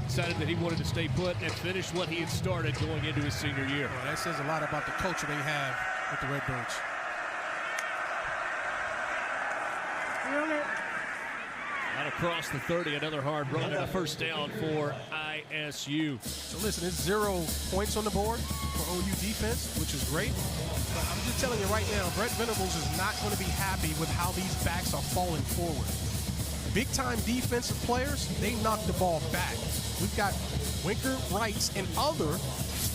decided that he wanted to stay put and finish what he had started going into his senior year. Well, that says a lot about the culture they have with the Redbirds. Out across the 30, another hard run and a first down for ISU. So listen, it's 0 points on the board for OU defense, which is great. But I'm just telling you right now, Brett Venables is not going to be happy with how these backs are falling forward. Big-time defensive players, they knock the ball back. We've got Winker, Wrights, and other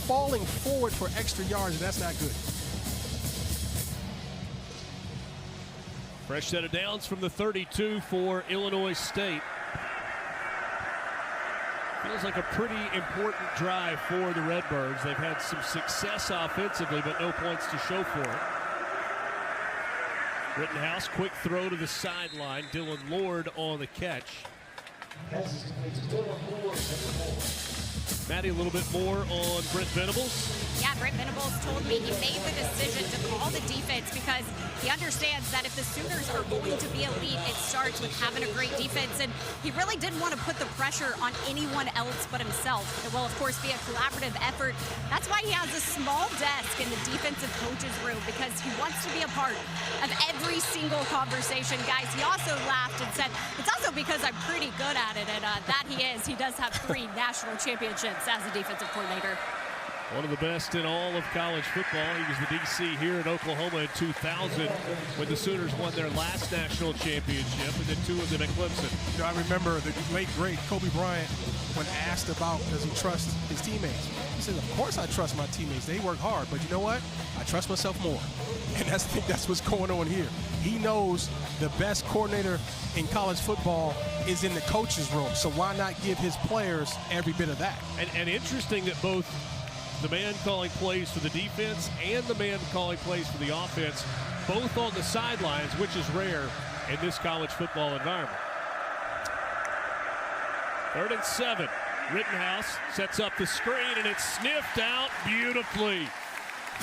falling forward for extra yards, and that's not good. Fresh set of downs from the 32 for Illinois State. Feels like a pretty important drive for the Redbirds. They've had some success offensively, but no points to show for it. Rittenhouse, quick throw to the sideline. Dylan Lord on the catch. Maddie, a little bit more on Brent Venables. Yeah, Brent Venables told me he made the decision to call the defense because he understands that if the Sooners are going to be elite, it starts with having a great defense. And he really didn't want to put the pressure on anyone else but himself. It will, of course, be a collaborative effort. That's why he has a small desk in the defensive coach's room, because he wants to be a part of every single conversation. Guys, he also laughed and said, it's also because I'm pretty good at it. And that he is. He does have 3 national championships as a defensive coordinator. One of the best in all of college football. He was the DC here in Oklahoma in 2000 when the Sooners won their last national championship, and then 2 of them at Clemson. You know, I remember the late, great Kobe Bryant, when asked about does he trust his teammates, he said, of course I trust my teammates. They work hard, but you know what? I trust myself more. And I think that's what's going on here. He knows the best coordinator in college football is in the coach's room, so why not give his players every bit of that? And interesting that both the man calling plays for the defense and the man calling plays for the offense, both on the sidelines, which is rare in this college football environment. 3rd and 7. Rittenhouse sets up the screen, and it's sniffed out beautifully.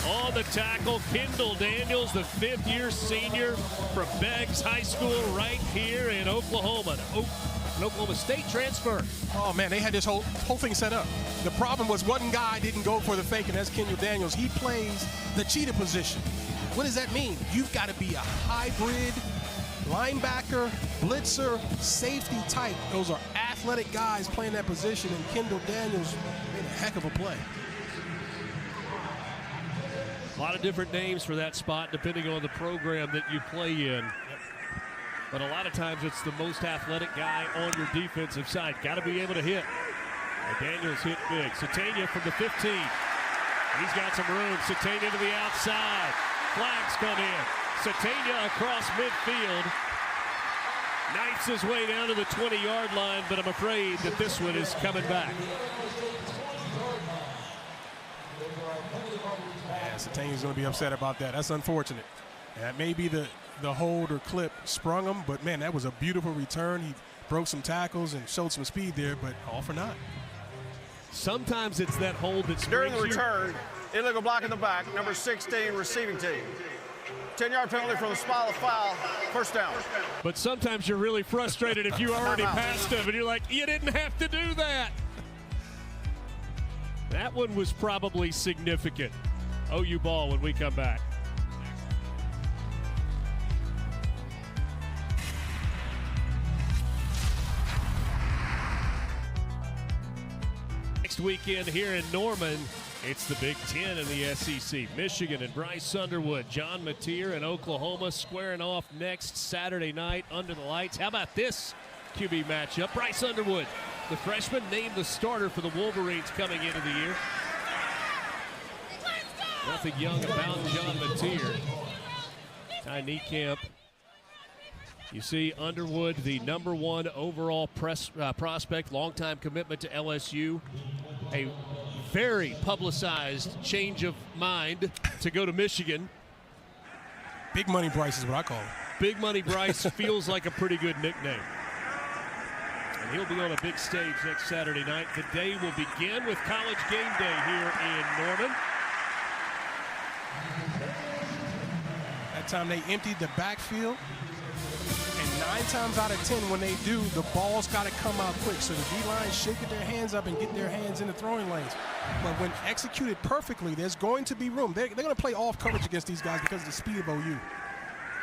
On the tackle, Kendall Daniels, the 5th-year senior from Beggs High School right here in Oklahoma. An Oklahoma State transfer. Oh, man, they had this whole thing set up. The problem was one guy didn't go for the fake, and that's Kendall Daniels. He plays the cheetah position. What does that mean? You've got to be a hybrid linebacker, blitzer, safety type. Those are athletic guys playing that position, and Kendall Daniels made a heck of a play. A lot of different names for that spot depending on the program that you play in. But a lot of times it's the most athletic guy on your defensive side. Got to be able to hit. And Daniels hit big. Satania from the 15. He's got some room. Satania to the outside. Flags come in. Satania across midfield. Knifes his way down to the 20-yard line, but I'm afraid that this one is coming back. Yeah, Satania's going to be upset about that. That's unfortunate. That may be the hold or clip sprung him, but man, that was a beautiful return. He broke some tackles and showed some speed there, but all for naught. Sometimes it's that hold that's During the return, illegal block in the back, number 16 receiving team. 10-yard penalty from the spot of foul, first down. But sometimes you're really frustrated if you already passed him and you're like, you didn't have to do that. That one was probably significant. OU ball when we come back. Next weekend here in Norman, it's the Big Ten in the SEC. Michigan and Bryce Underwood, John Mateer and Oklahoma squaring off next Saturday night under the lights. How about this QB matchup? Bryce Underwood the freshman named the starter for the Wolverines coming into the year. Nothing young about John Mateer. Ty Niekamp. You see Underwood, the #1 overall prospect, longtime commitment to LSU. A very publicized change of mind to go to Michigan. Big Money Bryce is what I call him. Big Money Bryce feels like a pretty good nickname. And he'll be on a big stage next Saturday night. The day will begin with College Game Day here in Norman. That time they emptied the backfield. And 9 times out of 10, when they do, the ball's got to come out quick. So the D-line should get their hands up and get their hands in the throwing lanes. But when executed perfectly, there's going to be room. They're going to play off coverage against these guys because of the speed of OU.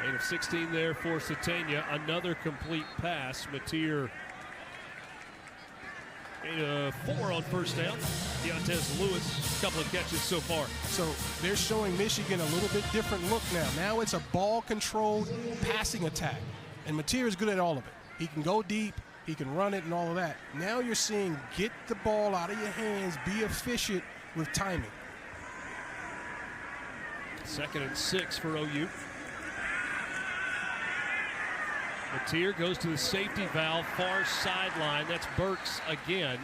Gain of 16 there for Satania. Another complete pass. Mateer gain of 4 on first down. Deontez Lewis, a couple of catches so far. So they're showing Michigan a little bit different look now. Now it's a ball-controlled passing attack. And Mateer is good at all of it. He can go deep, he can run it and all of that. Now you're seeing get the ball out of your hands, be efficient with timing. 2nd and 6 for OU. Mateer goes to the safety valve, far sideline. That's Burks again.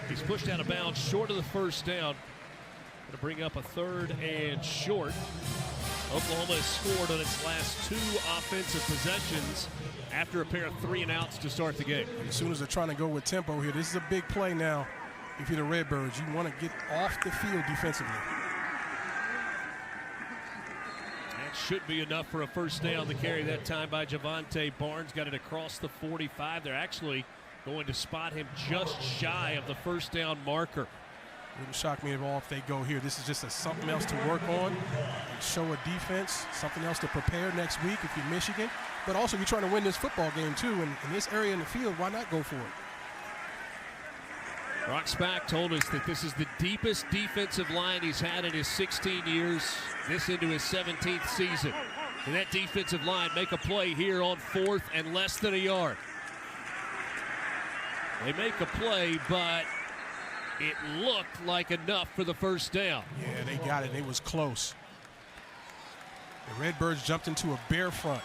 He's pushed out of bounds short of the first down. Going to bring up a 3rd and short. Oklahoma has scored on its last 2 offensive possessions after a pair of 3 and outs to start the game. As soon as they're trying to go with tempo here, this is a big play now. If you're the Redbirds, you want to get off the field defensively. That should be enough for a first down. The carry that time by Javante Barnes got it across the 45. They're actually going to spot him just shy of the first down marker. Wouldn't shock me at all if they go here. This is just something else to work on and show a defense, something else to prepare next week if you're Michigan. But also, you're trying to win this football game, too. And in this area in the field, why not go for it? Brock Spack told us that this is the deepest defensive line he's had in his 16 years, this into his 17th season. And that defensive line make a play here on 4th and less than a yard. They make a play, but it looked like enough for the first down. Yeah, they got it. It was close. The Redbirds jumped into a bear front.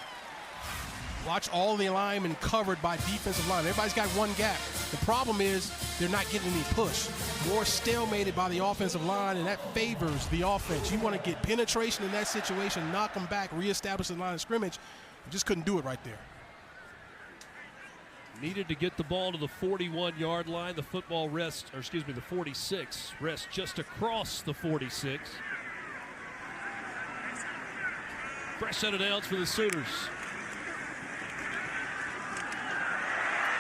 Watch all the linemen covered by defensive line. Everybody's got one gap. The problem is they're not getting any push. More stalemated by the offensive line, and that favors the offense. You want to get penetration in that situation, knock them back, reestablish the line of scrimmage. You just couldn't do it right there. Needed to get the ball to the 41-yard line. The football rests, or excuse me, the 46 rests just across the 46. Fresh set of downs for the Sooners.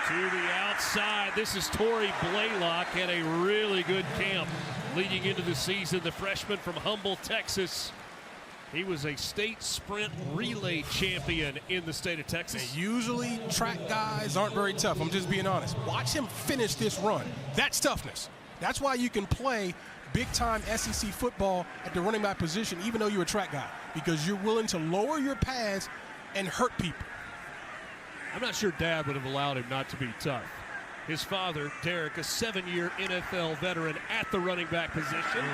To the outside, this is Torrey Blaylock. Had a really good camp leading into the season. The freshman from Humble, Texas. He was a state sprint relay champion in the state of Texas. And usually track guys aren't very tough. I'm just being honest. Watch him finish this run. That's toughness. That's why you can play big-time SEC football at the running back position, even though you're a track guy, because you're willing to lower your pads and hurt people. I'm not sure Dad would have allowed him not to be tough. His father, Derek, a 7-year NFL veteran at the running back position.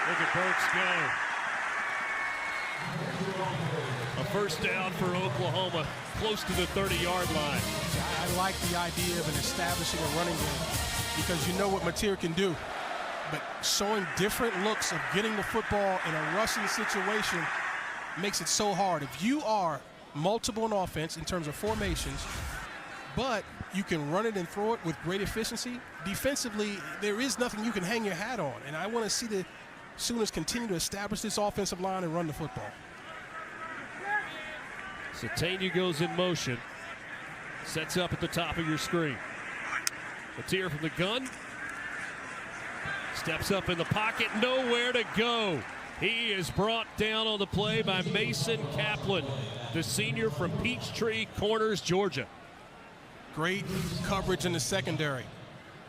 Look at Burks go. A first down for Oklahoma, close to the 30-yard line. I like the idea of establishing a running game because you know what Mateer can do. But showing different looks of getting the football in a rushing situation makes it so hard. If you are multiple in offense in terms of formations, but you can run it and throw it with great efficiency, defensively, there is nothing you can hang your hat on. And I want to see the Sooners continue to establish this offensive line and run the football. Satania goes in motion. Sets up at the top of your screen. Mateer from the gun. Steps up in the pocket, nowhere to go. He is brought down on the play by Mason Kaplan, the senior from Peachtree Corners, Georgia. Great coverage in the secondary.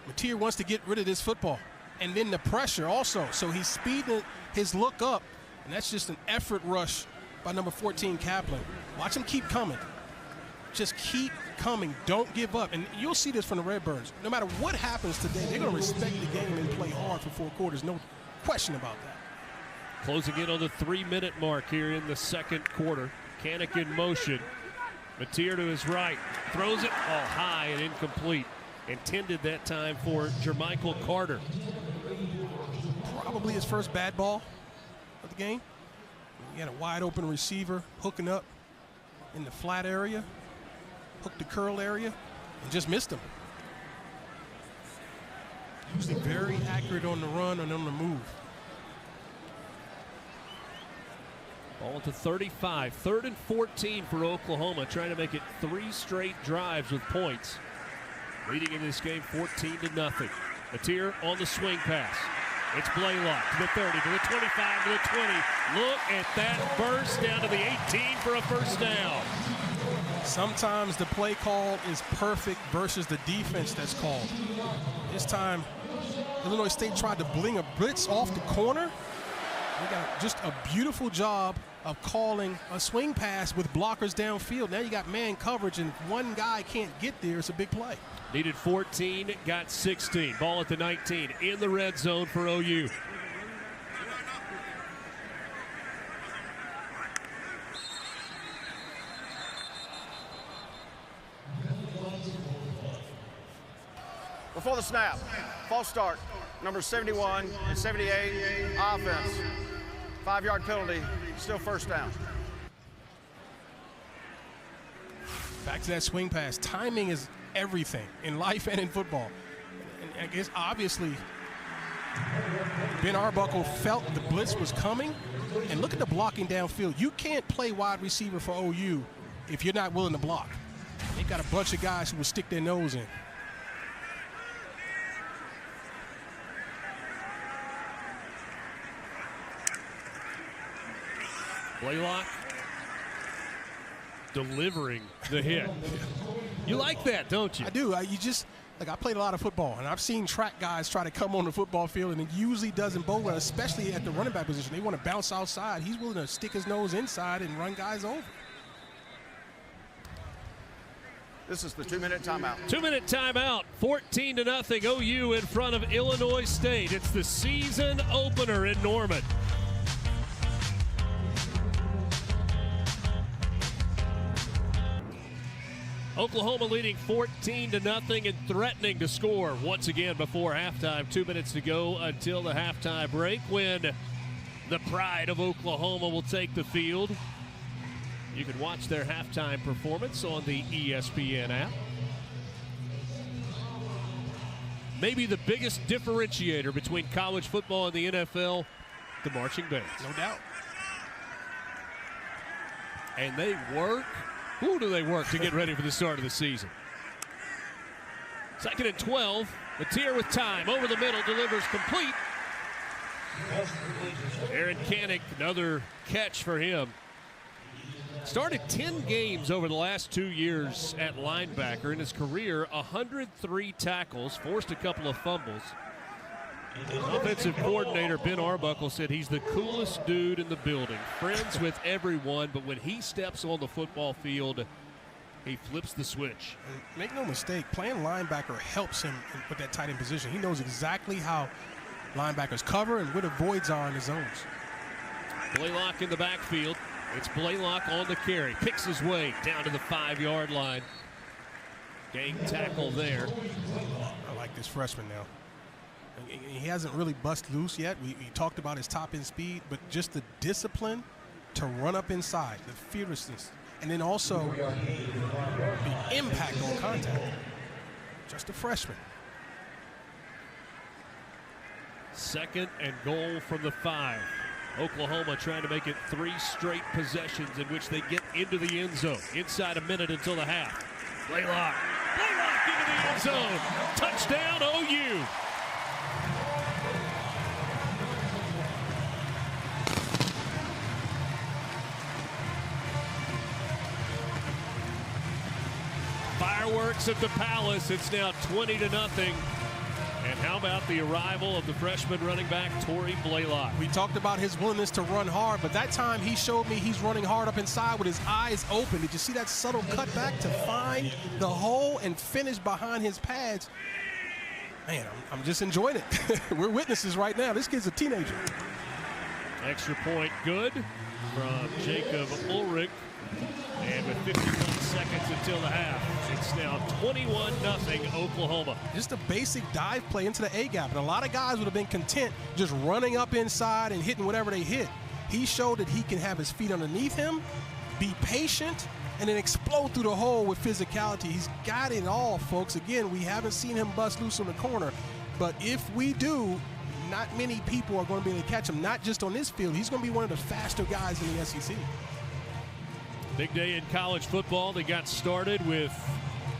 Mateer wants to get rid of this football. And then the pressure also. So he's speeding his look up, and that's just an effort rush by number 14, Kaplan. Watch him keep coming. Just keep coming. Don't give up. And you'll see this from the Redbirds. No matter what happens today, they're going to respect the game and play hard for 4 quarters. No question about that. Closing in on the 3-minute mark here in the second quarter. Canick in motion. Mateer to his right. Throws it all high and incomplete. Intended that time for Jermichael Carter. Probably his first bad ball of the game. He had a wide open receiver hooking up in the flat area, hooked the curl area, and just missed him. Usually very accurate on the run and on the move. Ball to 35. 3rd and 14 for Oklahoma, trying to make it 3 straight drives with points. Leading in this game 14-0. Mateer on the swing pass. It's Blaylock to the 30, to the 25, to the 20. Look at that burst down to the 18 for a first down. Sometimes the play call is perfect versus the defense that's called. This time, Illinois State tried to bling a blitz off the corner. They got just a beautiful job of calling a swing pass with blockers downfield. Now you got man coverage, and if one guy can't get there, it's a big play. Needed 14, got 16. Ball at the 19, in the red zone for OU. Before the snap, false start, number 71 and 78, offense. 5-yard penalty, still first down. Back to that swing pass. Timing is everything in life and in football. And I guess obviously Ben Arbuckle felt the blitz was coming. And look at the blocking downfield. You can't play wide receiver for OU if you're not willing to block. They got a bunch of guys who will stick their nose in. Blaylock delivering the hit. You like that, don't you? I do. I played a lot of football, and I've seen track guys try to come on the football field, and it usually doesn't bode well, especially at the running back position. They want to bounce outside. He's willing to stick his nose inside and run guys over. This is the 2-minute timeout. 2-minute timeout. 14-0 OU in front of Illinois State. It's the season opener in Norman. Oklahoma leading 14-0 and threatening to score once again before halftime. 2 minutes to go until the halftime break, when the pride of Oklahoma will take the field. You can watch their halftime performance on the ESPN app. Maybe the biggest differentiator between college football and the NFL, the marching bands. No doubt. And they work. Who do they work to get ready for the start of the season? 2nd and 12. Mateer with time. Over the middle. Delivers complete. Aaron Canick, another catch for him. Started 10 games over the last 2 years at linebacker. In his career, 103 tackles. Forced a couple of fumbles. Offensive coordinator Ben Arbuckle said he's the coolest dude in the building. Friends with everyone, but when he steps on the football field, he flips the switch. And make no mistake, playing linebacker helps him with that tight end position. He knows exactly how linebackers cover and where the voids are in the zones. Blaylock in the backfield. It's Blaylock on the carry. Picks his way down to the 5-yard line. Gang tackle there. I like this freshman now. He hasn't really bust loose yet. We talked about his top end speed, but just the discipline to run up inside, the fearlessness, and then also the impact on contact. Just a freshman. 2nd and goal from the 5. Oklahoma trying to make it 3 straight possessions in which they get into the end zone. Inside a minute until the half. Blaylock into the end zone. Touchdown OU. Fireworks at the Palace. It's now 20-0. And how about the arrival of the freshman running back, Torrey Blaylock? We talked about his willingness to run hard, but that time he showed me he's running hard up inside with his eyes open. Did you see that subtle cutback to find the hole and finish behind his pads? Man, I'm just enjoying it. We're witnesses right now. This kid's a teenager. Extra point good from Jacob Ulrich. And with 51 seconds until the half, it's now 21-0 Oklahoma. Just a basic dive play into the A-gap. And a lot of guys would have been content just running up inside and hitting whatever they hit. He showed that he can have his feet underneath him, be patient, and then explode through the hole with physicality. He's got it all, folks. Again, we haven't seen him bust loose on the corner. But if we do, not many people are going to be able to catch him, not just on this field. He's going to be one of the faster guys in the SEC. Big day in college football. They got started with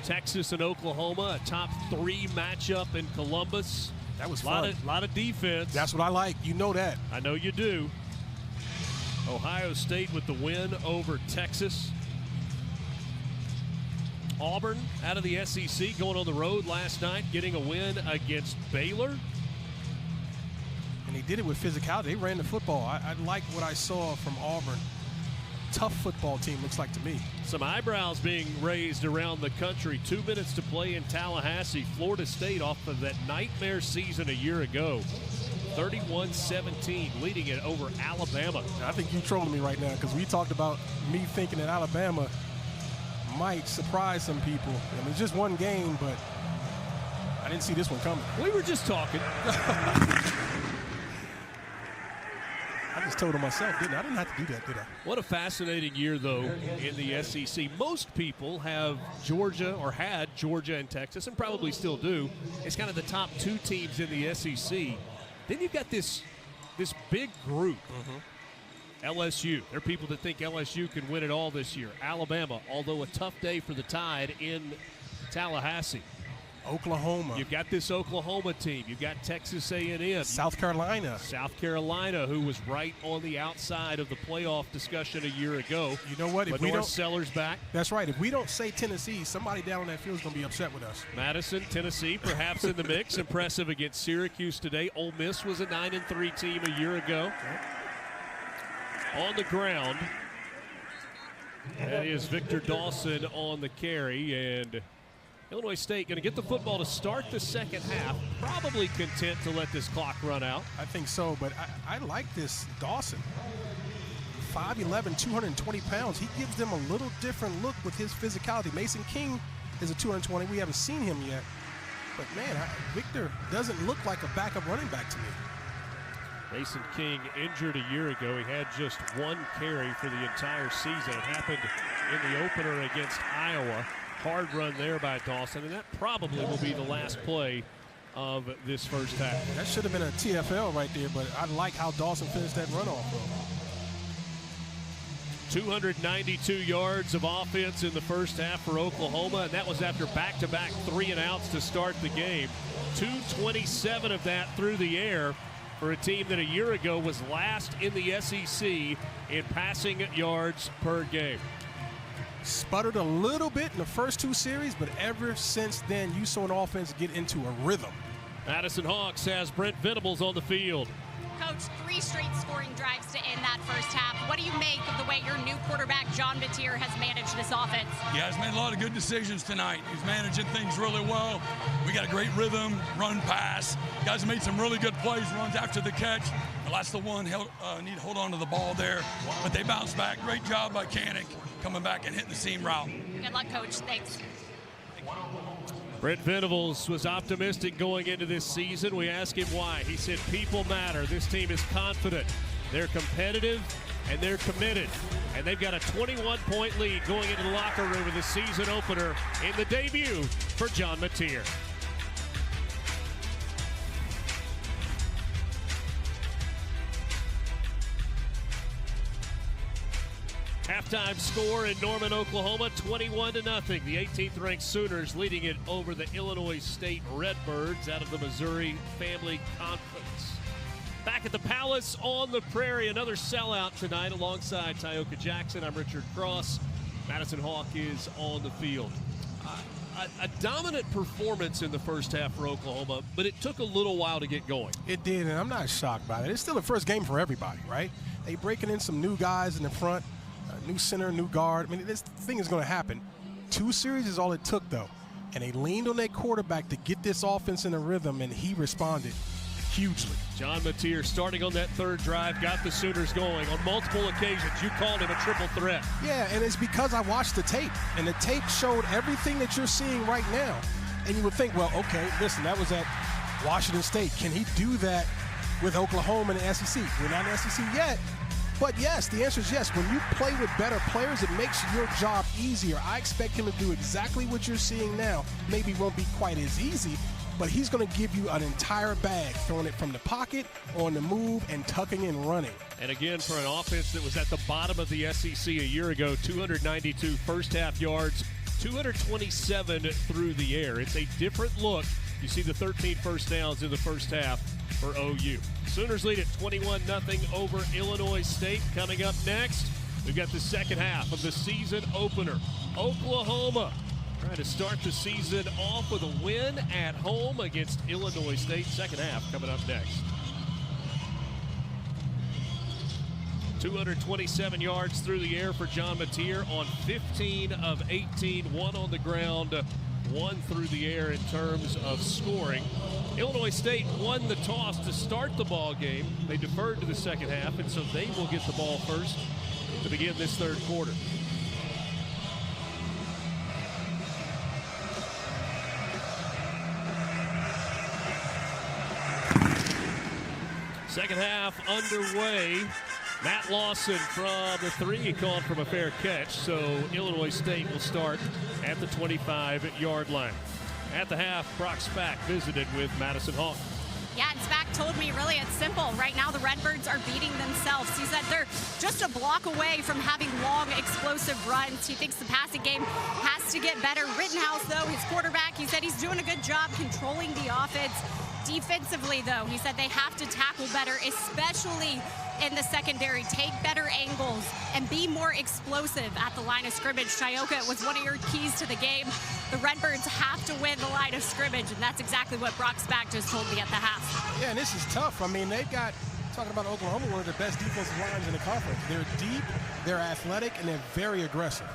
Texas and Oklahoma, a top 3 matchup in Columbus. That was fun. A lot of defense. That's what I like. You know that. I know you do. Ohio State with the win over Texas. Auburn out of the SEC going on the road last night, getting a win against Baylor. And they did it with physicality. They ran the football. I like what I saw from Auburn. Tough football team, looks like to me. Some eyebrows being raised around the country. 2 minutes to play in Tallahassee. Florida State off of that nightmare season a year ago. 31-17, leading it over Alabama. I think you're trolling me right now because we talked about me thinking that Alabama might surprise some people. I mean, it's just one game, but I didn't see this one coming. We were just talking. I just told him myself, didn't I? I didn't have to do that, did I? What a fascinating year, though, in the SEC. Most people have Georgia or had Georgia and Texas, and probably still do. It's kind of the top 2 teams in the SEC. Then you've got this big group. LSU. There are people that think LSU can win it all this year. Alabama, although a tough day for the Tide in Tallahassee. Oklahoma. You've got this Oklahoma team. You've got Texas A&M. South Carolina. South Carolina, who was right on the outside of the playoff discussion a year ago. You know what? If but we North don't, Sellers back. That's right. If we don't say Tennessee, somebody down on that field is going to be upset with us. Madison, Tennessee, perhaps in the mix. Impressive against Syracuse today. Ole Miss was a 9-3 team a year ago. On the ground, that is Victor Dawson on the carry, and Illinois State going to get the football to start the second half. Probably content to let this clock run out. I think so, but I like this Dawson. 5'11", 220 pounds. He gives them a little different look with his physicality. Mason King is a 220. We haven't seen him yet. But, man, Victor doesn't look like a backup running back to me. Mason King injured a year ago. He had just 1 carry for the entire season. It happened in the opener against Iowa. Hard run there by Dawson, and that probably will be the last play of this first half. That should have been a TFL right there, but I like how Dawson finished that run off. 292 yards of offense in the first half for Oklahoma, and that was after back-to-back 3-and-outs to start the game. 227 of that through the air for a team that a year ago was last in the SEC in passing yards per game. Sputtered a little bit in the first 2 series, but ever since then, you saw an offense get into a rhythm. Madison Hawks has Brent Venables on the field. Coach, 3 straight scoring drives to end that first half. What do you make of the way your new quarterback, John Mateer, has managed this offense? Yeah, he's made a lot of good decisions tonight. He's managing things really well. We got a great rhythm, run, pass. Guys have made some really good plays, runs after the catch. The last one need to hold on to the ball there, but they bounced back. Great job by Kanik coming back and hitting the seam route. Good luck, Coach. Thanks. Brent Venables was optimistic going into this season. We asked him why. He said, people matter. This team is confident. They're competitive, and they're committed. And they've got a 21-point lead going into the locker room of the season opener in the debut for John Mateer. Halftime score in Norman, Oklahoma, 21-0. The 18th-ranked Sooners leading it over the Illinois State Redbirds out of the Missouri Family Conference. Back at the Palace on the Prairie, another sellout tonight alongside Tyoka Jackson. I'm Richard Cross. Madison Hawk is on the field. a dominant performance in the first half for Oklahoma, but it took a little while to get going. It did, and I'm not shocked by it. It's still the first game for everybody, right? They breaking in some new guys in the front, new center, new guard. I mean, this thing is going to happen. 2 series is all it took, though. And they leaned on their quarterback to get this offense in a rhythm, and he responded hugely. John Mateer starting on that third drive, got the Sooners going on multiple occasions. You called him a triple threat. Yeah, and it's because I watched the tape, and the tape showed everything that you're seeing right now. And you would think, well, okay, listen, that was at Washington State. Can he do that with Oklahoma and the SEC? We're not in the SEC yet. But yes, the answer is yes. When you play with better players, it makes your job easier. I expect him to do exactly what you're seeing now. Maybe it won't be quite as easy, but he's going to give you an entire bag, throwing it from the pocket, on the move, and tucking and running. And again, for an offense that was at the bottom of the SEC a year ago, 292 first half yards, 227 through the air. It's a different look. You see the 13 first downs in the first half for OU. Sooners lead at 21-0 over Illinois State. Coming up next, we've got the second half of the season opener. Oklahoma trying to start the season off with a win at home against Illinois State. Second half coming up next. 227 yards through the air for John Mateer on 15 of 18, 1 on the ground, 1 through the air in terms of scoring. Illinois State won the toss to start the ball game. They deferred to the second half, and so they will get the ball first to begin this third quarter. Second half underway. Matt Lawson from the 3, he called from a fair catch, so Illinois State will start at the 25-yard line. At the half, Brock Spack visited with Madison Hawk. Yeah, and Spack told me really it's simple. Right now the Redbirds are beating themselves. He said they're just a block away from having long, explosive runs. He thinks the passing game has to get better. Rittenhouse, though, his quarterback, he said he's doing a good job controlling the offense. Defensively, though, he said they have to tackle better, especially in the secondary. Take better angles and be more explosive at the line of scrimmage. Chioka was one of your keys to the game. The Redbirds have to win the line of scrimmage, and that's exactly what Brock Spack just told me at the half. Yeah, and this is tough. I mean, they've got, talking about Oklahoma, one of the best defensive lines in the conference. They're deep, they're athletic, and they're very aggressive.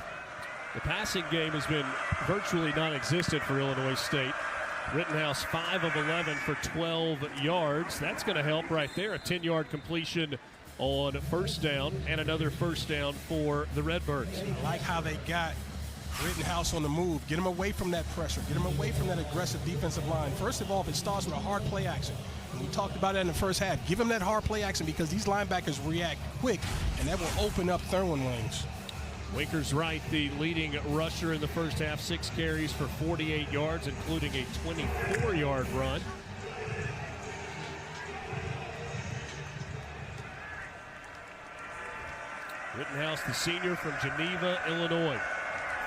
The passing game has been virtually non-existent for Illinois State. Rittenhouse 5 of 11 for 12 yards. That's going to help right there. A 10-yard completion on first down and another first down for the Redbirds. I like how they got Rittenhouse on the move. Get him away from that pressure. Get him away from that aggressive defensive line. First of all, it starts with a hard play action. And we talked about that in the first half. Give him that hard play action because these linebackers react quick, and that will open up throwing lanes. Winker's right, the leading rusher in the first half, 6 carries for 48 yards, including a 24-yard run. Rittenhouse, the senior from Geneva, Illinois.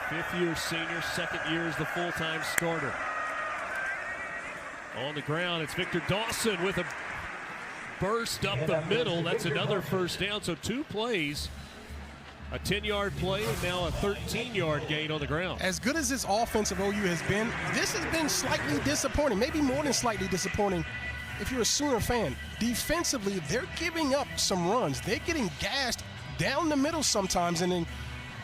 5th-year senior, 2nd year as the full-time starter. On the ground, it's Victor Dawson with a burst up the middle. That's another first down, so 2 plays. A 10-yard play and now a 13-yard gain on the ground. As good as this offense of OU has been, this has been slightly disappointing, maybe more than slightly disappointing if you're a Sooner fan. Defensively, they're giving up some runs. They're getting gashed down the middle sometimes, and then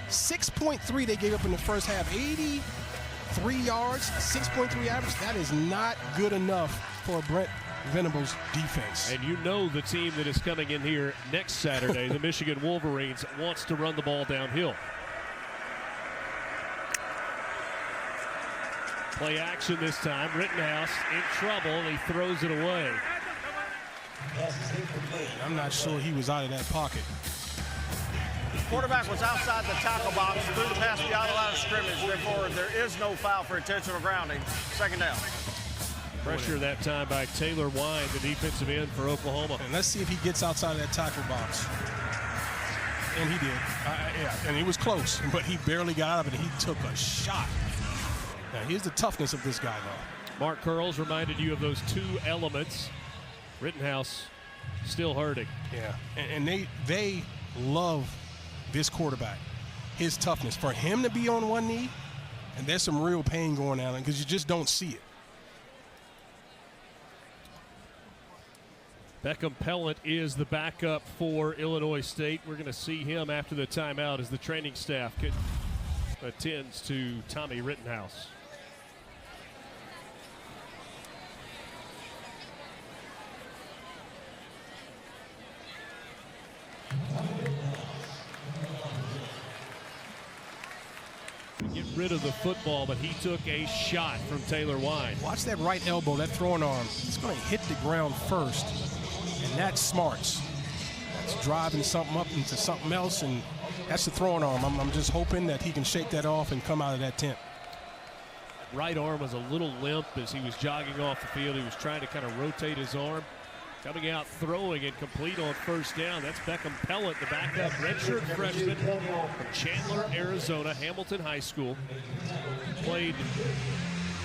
6.3 they gave up in the first half. 83 yards, 6.3 average. That is not good enough for Brent Venables' defense. And you know the team that is coming in here next Saturday, the Michigan Wolverines, wants to run the ball downhill. Play action this time. Rittenhouse in trouble, and he throws it away. I'm not sure he was out of that pocket. Quarterback was outside the tackle box, threw the pass beyond the line of scrimmage. Therefore, there is no foul for intentional grounding. Second down. Pressure that time by Taylor Wine, the defensive end for Oklahoma. And let's see if he gets outside of that tackle box. And he did. Yeah, and he was close, but he barely got out of it. He took a shot. Now, here's the toughness of this guy, though. Mark Curls reminded you of those 2 elements. Rittenhouse still hurting. Yeah, and they love this quarterback, his toughness. For him to be on one knee And there's some real pain going on because you just don't see it. Beckham Pellant is the backup for Illinois State. We're going to see him after the timeout as the training staff attends to Tommy Rittenhouse. Get rid of the football, but he took a shot from Taylor Wine. Watch that right elbow, that throwing arm. It's going to hit the ground first, and that's smarts. That's driving something up into something else, and that's the throwing arm. I'm just hoping that he can shake that off and come out of that tent. Right arm was a little limp as he was jogging off the field. He was trying to kind of rotate his arm. Coming out, throwing, and complete on first down. That's Beckham Pellant, the backup redshirt freshman from Chandler, Arizona, Hamilton High School. Played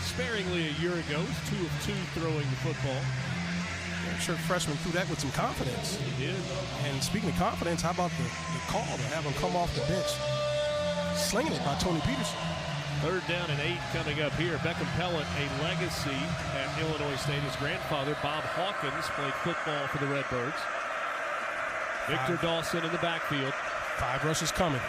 sparingly a year ago. 2 of 2 throwing the football. Redshirt freshman threw that with some confidence. He did. And speaking of confidence, how about the call to have him come off the bench? Slinging it by Tony Peterson. 3rd down and 8 coming up here. Beckham Pellant, a legacy at Illinois State. His grandfather, Bob Hawkins, played football for the Redbirds. Victor Dawson in the backfield. 5 rushes coming.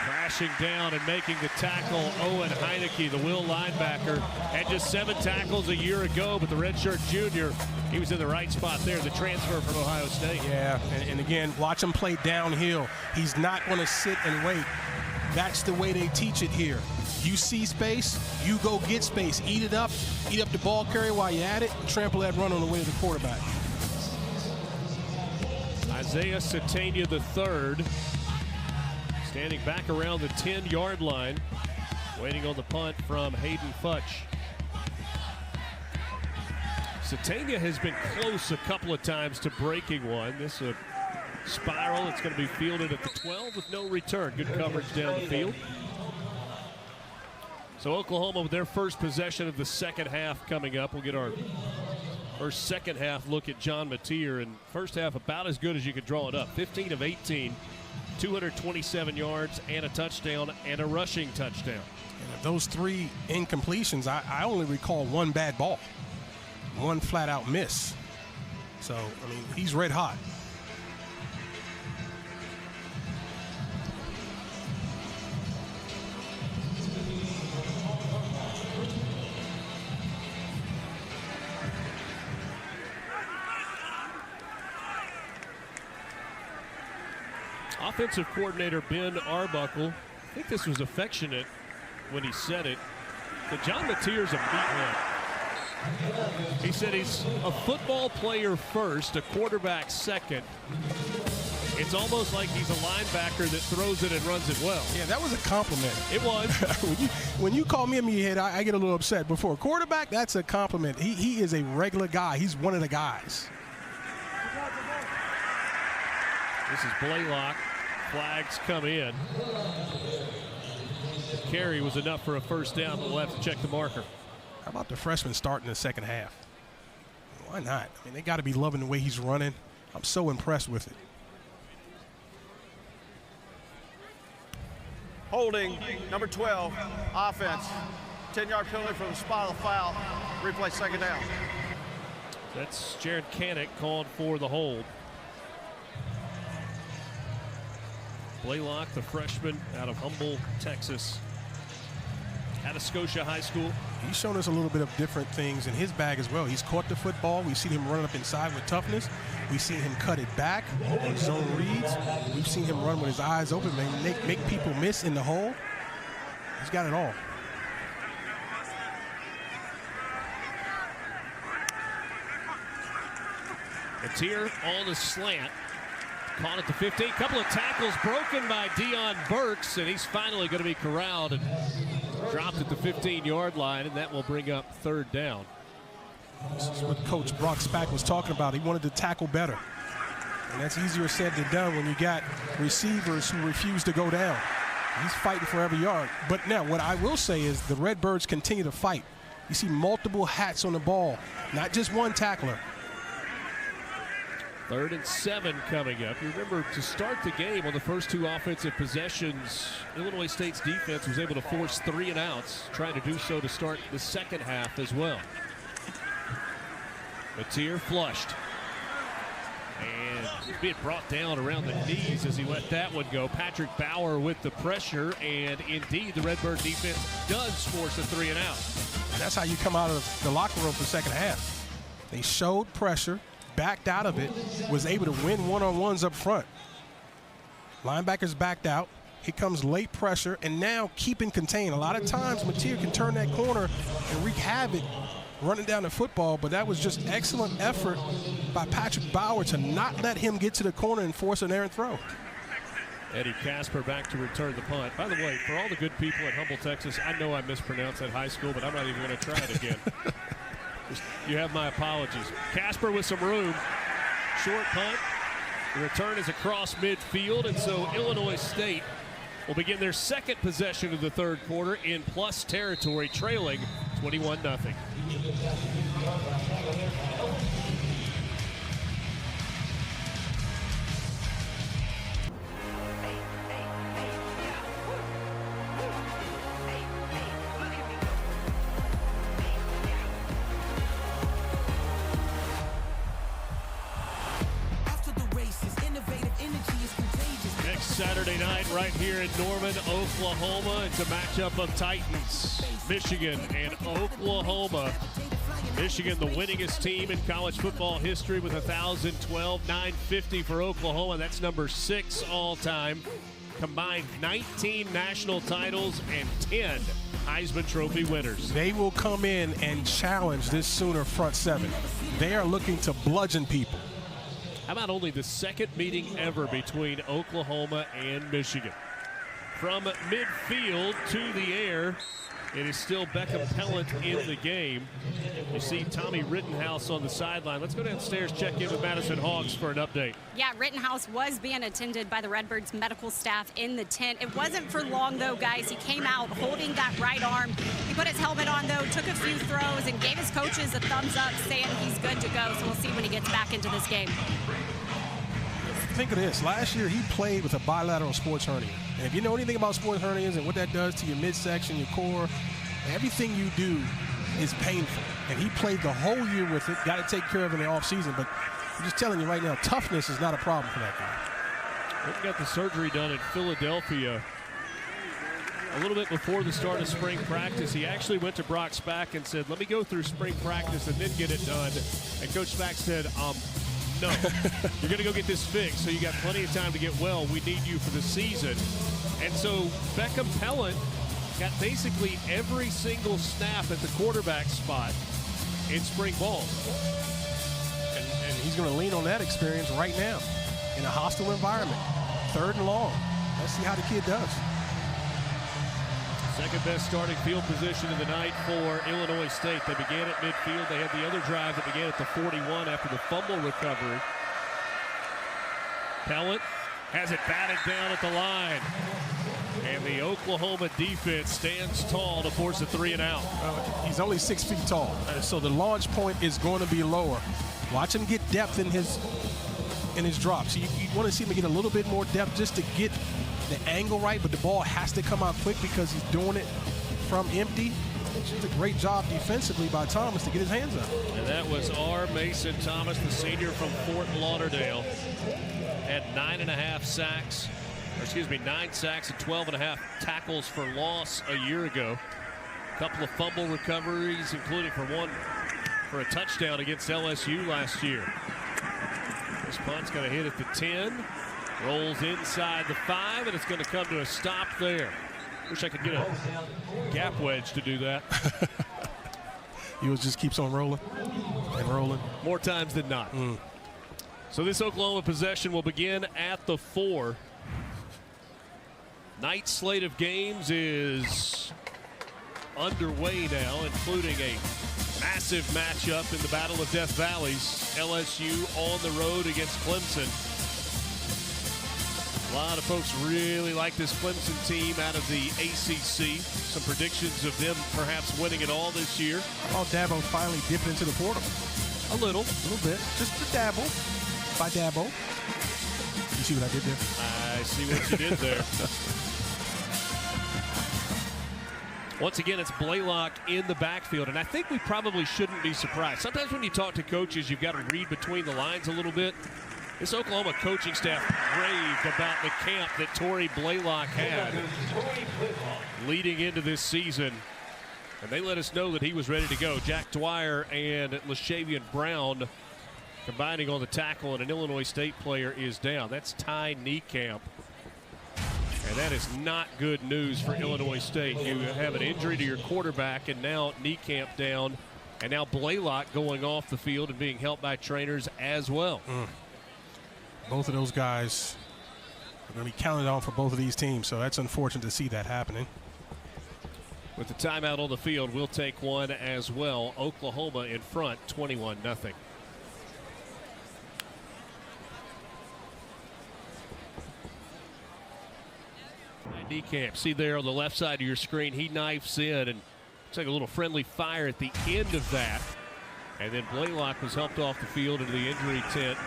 Crashing down and making the tackle, Owen Heineke, the Will linebacker. Had just 7 tackles a year ago, but the redshirt junior, he was in the right spot there, the transfer from Ohio State. Yeah, and again, watch him play downhill. He's not going to sit and wait. That's the way they teach it here. You see space, you go get space. Eat it up, eat up the ball carrier while you're at it, and trample that run on the way to the quarterback. Isaiah Satania III, standing back around the 10-yard line, waiting on the punt from Hayden Futch. Satania has been close a couple of times to breaking one. This is a spiral. It's going to be fielded at the 12 with no return. Good coverage down the field. So Oklahoma with their first possession of the second half coming up. We'll get our first second half look at John Mateer. And first half about as good as you could draw it up. 15 of 18, 227 yards and a touchdown and a rushing touchdown. And of those 3 incompletions, I only recall 1 bad ball. 1 flat-out miss. So, I mean, he's red hot. Offensive coordinator Ben Arbuckle, I think this was affectionate when he said it, that John Mateer's a meathead. He said he's a football player first, a quarterback second. It's almost like he's a linebacker that throws it and runs it well. Yeah, that was a compliment. It was. when you call me a meathead, I get a little upset. But for a quarterback, that's a compliment. He is a regular guy. He's one of the guys. This is Blaylock. Flags come in. The carry was enough for a first down, but we'll have to check the marker. How about the freshman starting the second half? Why not? I mean, they got to be loving the way he's running. I'm so impressed with it. Holding, number 12, offense. 10-yard penalty for the spot of the foul. Replay second down. That's Jared Canick called for the hold. Blaylock, the freshman out of Humble, Texas. Atascosa High School. He's shown us a little bit of different things in his bag as well. He's caught the football. We've seen him run up inside with toughness. We've seen him cut it back on zone reads. We've seen him run with his eyes open, make people miss in the hole. He's got it all. Mateer on the slant. Caught at the 15. Couple of tackles broken by Deion Burks, and he's finally going to be corralled and dropped at the 15-yard line, and that will bring up third down. This is what Coach Brock Spack was talking about. He wanted to tackle better. And that's easier said than done when you got receivers who refuse to go down. He's fighting for every yard. But now what I will say is the Redbirds continue to fight. You see multiple hats on the ball, not just one tackler. 3rd and 7 coming up. You remember, to start the game on the first 2 offensive possessions, Illinois State's defense was able to force 3 and outs, trying to do so to start the second half as well. Mateer flushed. And being brought down around the knees as he let that one go. Patrick Bauer with the pressure, and indeed the Redbird defense does force a 3 and out. That's how you come out of the locker room for the second half. They showed pressure, backed out of it, was able to win one-on-ones up front. Linebackers backed out. Here comes late pressure, and now keeping contained. A lot of times, Mateer can turn that corner and wreak havoc running down the football, but that was just excellent effort by Patrick Bauer to not let him get to the corner and force an errant throw. Eddie Casper back to return the punt. By the way, for all the good people at Humble, Texas, I know I mispronounced that high school, but I'm not even going to try it again. You have my apologies. Casper with some room. Short punt. The return is across midfield, and so Illinois State will begin their second possession of the third quarter in plus territory, trailing 21-0. Saturday night right here in Norman, Oklahoma. It's a matchup of Titans, Michigan, and Oklahoma. Michigan, the winningest team in college football history with 1,012, 950 for Oklahoma. That's number 6 all-time. Combined 19 national titles and 10 Heisman Trophy winners. They will come in and challenge this Sooner front seven. They are looking to bludgeon people. How about only the second meeting ever between Oklahoma and Michigan? From midfield to the air, it is still Beckham Pellant in the game. You see Tommy Rittenhouse on the sideline. Let's go downstairs, check in with Madison Hawks for an update. Yeah, Rittenhouse was being attended by the Redbirds medical staff in the tent. It wasn't for long, though, guys. He came out holding that right arm. He put his helmet on, though, took a few throws, and gave his coaches a thumbs up, saying he's good to go. So we'll see when he gets back into this game. Think of this. Last year, he played with a bilateral sports hernia. And if you know anything about sports hernias and what that does to your midsection, your core, everything you do is painful. And he played the whole year with it. Got to take care of it in the offseason. But I'm just telling you right now, toughness is not a problem for that guy. He got the surgery done in Philadelphia a little bit before the start of spring practice. He actually went to Brock Spack and said, let me go through spring practice and then get it done. And Coach Spack said, no, you're going to go get this fixed, so you got plenty of time to get well. We need you for the season. And so Beckham Pellant got basically every single snap at the quarterback spot in spring ball. And he's going to lean on that experience right now in a hostile environment. 3rd and long. Let's see how the kid does. Second best starting field position of the night for Illinois State. They began at midfield. They had the other drive that began at the 41 after the fumble recovery. Pellant has it batted down at the line. And the Oklahoma defense stands tall to force a 3 and out. He's only 6 feet tall, so the launch point is going to be lower. Watch him get depth in his drops. You want to see him get a little bit more depth just to get the angle right, but the ball has to come out quick because he's doing it from empty. It's just a great job defensively by Thomas to get his hands up. And that was R. Mason Thomas, the senior from Fort Lauderdale. Had 9 sacks and 12.5 tackles for loss a year ago. A couple of fumble recoveries, including one for a touchdown against LSU last year. This punt's going to hit at the 10. Rolls inside the 5, and it's going to come to a stop there. Wish I could get a gap wedge to do that. He just keeps on rolling and rolling. More times than not. So this Oklahoma possession will begin at the 4. Night slate of games is underway now, including a massive matchup in the Battle of Death Valleys. LSU on the road against Clemson. A lot of folks really like this Clemson team out of the ACC. Some predictions of them perhaps winning it all this year. Oh, Dabo finally dipped into the portal. A little bit, just a dabble. by Dabo. You see what I did there? I see what you did there. Once again, it's Blaylock in the backfield, and I think we probably shouldn't be surprised. Sometimes when you talk to coaches, you've got to read between the lines a little bit. This Oklahoma coaching staff raved about the camp that Torrey Blaylock had leading into this season, and they let us know that he was ready to go. Jack Dwyer and LaShavian Brown combining on the tackle, and an Illinois State player is down. That's Ty Niekamp. And that is not good news for Illinois State. You have an injury to your quarterback, and now Niekamp down, and now Blaylock going off the field and being helped by trainers as well. Both of those guys are going to be counted on for both of these teams, so that's unfortunate to see that happening. With the timeout on the field, we'll take one as well. Oklahoma in front, 21-0. Niekamp, see there on the left side of your screen, he knifes in, and it's like a little friendly fire at the end of that. And then Blaylock was helped off the field into the injury tent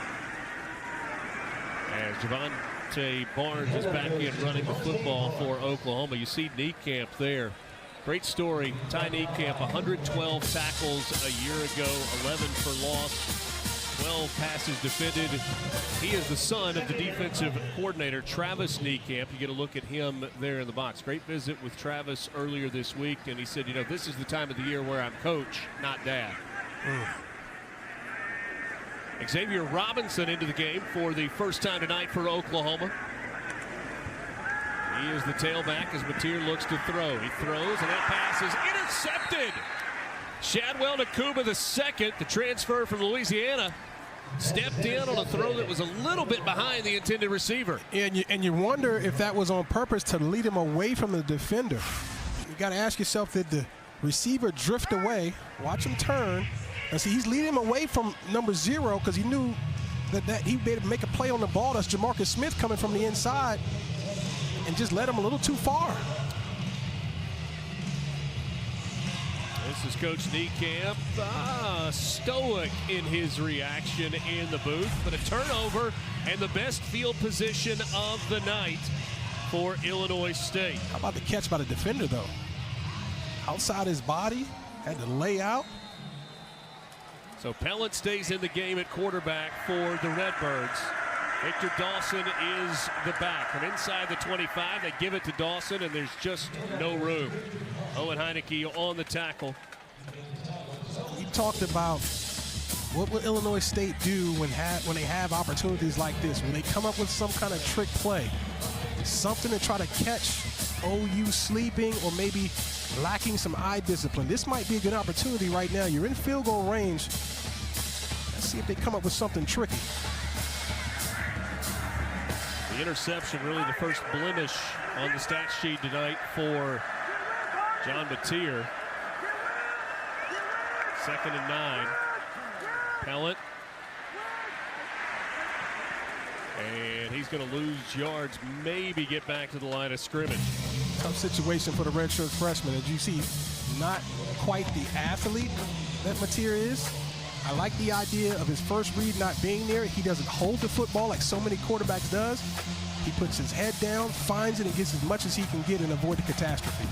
as Javonte Barnes is back in running the football for Oklahoma. You see Niekamp there. Great story. Ty Niekamp, 112 tackles a year ago, 11 for loss. 12 passes defended. He is the son of the defensive coordinator, Travis Niekamp. You get a look at him there in the box. Great visit with Travis earlier this week, and he said, you know, this is the time of the year where I'm coach, not dad. Xavier Robinson into the game for the first time tonight for Oklahoma. He is the tailback as Mateer looks to throw. He throws, and that pass is intercepted. Shadwell Nakuba II, the transfer from Louisiana, stepped in on a throw that was a little bit behind the intended receiver. And you wonder if that was on purpose to lead him away from the defender. You got to ask yourself, did the receiver drift away? Watch him turn. And see, he's leading him away from number 0 because he knew that he'd be able to make a play on the ball. That's Jamarcus Smith coming from the inside, and just led him a little too far. This is Coach Niekamp, stoic in his reaction in the booth, but a turnover and the best field position of the night for Illinois State. How about the catch by the defender, though? Outside his body, had to lay out. So Pellant stays in the game at quarterback for the Redbirds. Victor Dawson is the back. From inside the 25, they give it to Dawson, and there's just no room. Owen Heineke on the tackle. We talked about what will Illinois State do when they have opportunities like this, when they come up with some kind of trick play, something to try to catch OU sleeping or maybe lacking some eye discipline. This might be a good opportunity right now. You're in field goal range. Let's see if they come up with something tricky. The interception, really the first blemish on the stat sheet tonight for John Mateer. 2nd and 9. Pellant. And he's going to lose yards, maybe get back to the line of scrimmage. Tough situation for the redshirt freshman. As you see, not quite the athlete that Mateer is. I like the idea of his first read not being there. He doesn't hold the football like so many quarterbacks does. He puts his head down, finds it, and gets as much as he can get and avoid the catastrophe.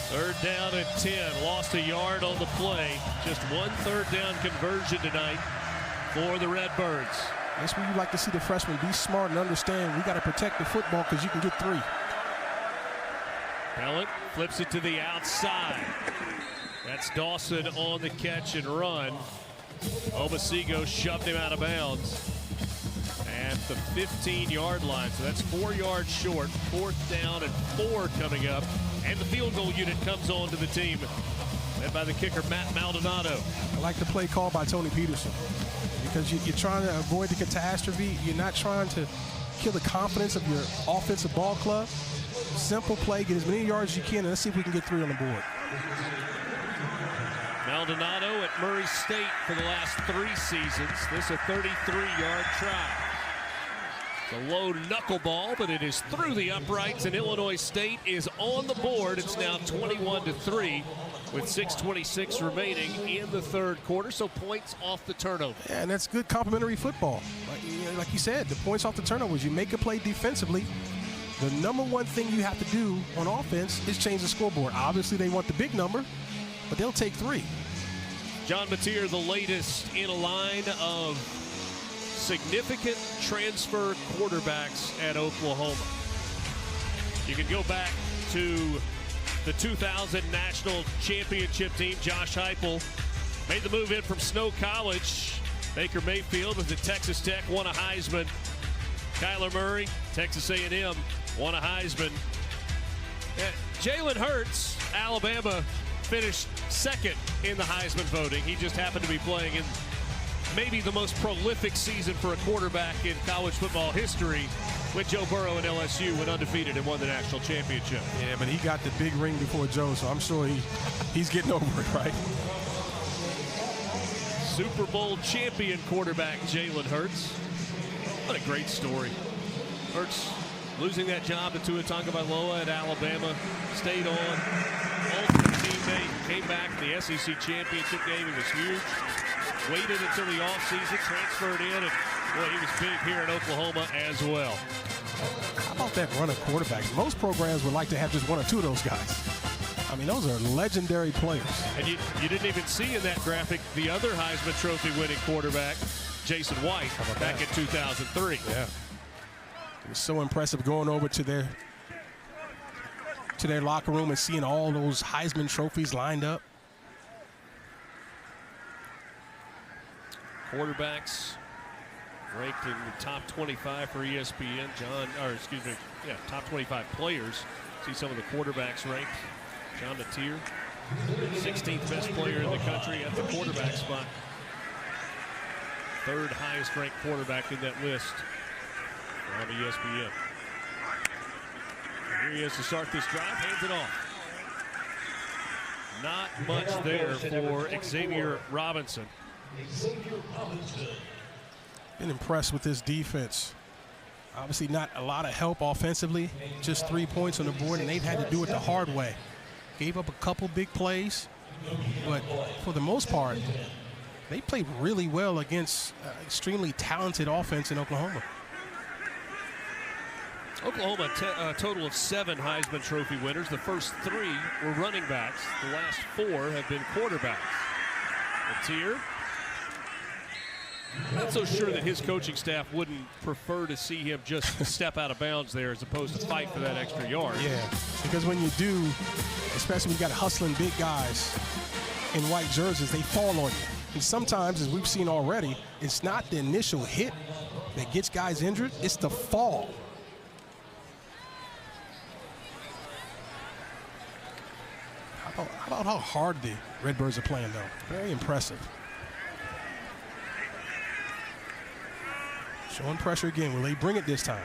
3rd down and 10. Lost a yard on the play. Just one 3rd down conversion tonight for the Redbirds. That's where you like to see the freshmen be smart and understand we got to protect the football because you can get 3. Pellant flips it to the outside. That's Dawson on the catch and run. Omasigo shoved him out of bounds at the 15-yard line. So that's 4 yards short. 4th down and 4 coming up. And the field goal unit comes on to the team, led by the kicker, Matt Maldonado. I like the play call by Tony Peterson because you're trying to avoid the catastrophe. You're not trying to kill the confidence of your offensive ball club. Simple play, get as many yards as you can, and let's see if we can get 3 on the board. Maldonado at Murray State for the last 3 seasons. This a 33-yard try. It's a low knuckleball, but it is through the uprights, and Illinois State is on the board. It's now 21-3. with 6:26 remaining in the third quarter, so points off the turnover. Yeah, and that's good complementary football. Like you said, the points off the turnovers. You make a play defensively. The number one thing you have to do on offense is change the scoreboard. Obviously, they want the big number, but they'll take 3. John Mateer, the latest in a line of significant transfer quarterbacks at Oklahoma. You can go back to the 2000 National Championship team. Josh Heupel made the move in from Snow College. Baker Mayfield was at Texas Tech, won a Heisman. Kyler Murray, Texas A&M, won a Heisman. Jalen Hurts, Alabama, finished second in the Heisman voting. He just happened to be playing in maybe the most prolific season for a quarterback in college football history when Joe Burrow and LSU went undefeated and won the national championship. Yeah, but he got the big ring before Joe, so I'm sure he's getting over it, right? Super Bowl champion quarterback Jalen Hurts. What a great story. Hurts losing that job to Tua Tagovailoa at Alabama, stayed on, ultimate teammate, came back to the SEC championship game. He was huge. Waited until the offseason, transferred in, and boy, he was big here in Oklahoma as well. How about that run of quarterbacks? Most programs would like to have just 1 or 2 of those guys. I mean, those are legendary players. And you didn't even see in that graphic the other Heisman Trophy winning quarterback, Jason White, back in 2003. Yeah. It was so impressive going over to their locker room and seeing all those Heisman trophies lined up. Quarterbacks ranked in the top 25 for ESPN. Top 25 players. See some of the quarterbacks ranked. John Mateer, 16th best player in the country at the quarterback spot. 3rd highest ranked quarterback in that list on ESPN. And here he is to start this drive, hands it off. Not much there for Xavier Robinson. Been impressed with this defense. Obviously not a lot of help offensively, just 3 points on the board, and they've had to do it the hard way. Gave up a couple big plays, but for the most part, they played really well against extremely talented offense in Oklahoma. Oklahoma, a total of 7 Heisman Trophy winners. The first 3 were running backs. The last 4 have been quarterbacks. Mateer, not so sure that his coaching staff wouldn't prefer to see him just step out of bounds there as opposed to fight for that extra yard. Yeah, because when you do, especially when you got hustling big guys in white jerseys, they fall on you. And sometimes, as we've seen already, it's not the initial hit that gets guys injured, it's the fall. How about how hard the Redbirds are playing, though? Very impressive. Showing pressure again. Will they bring it this time?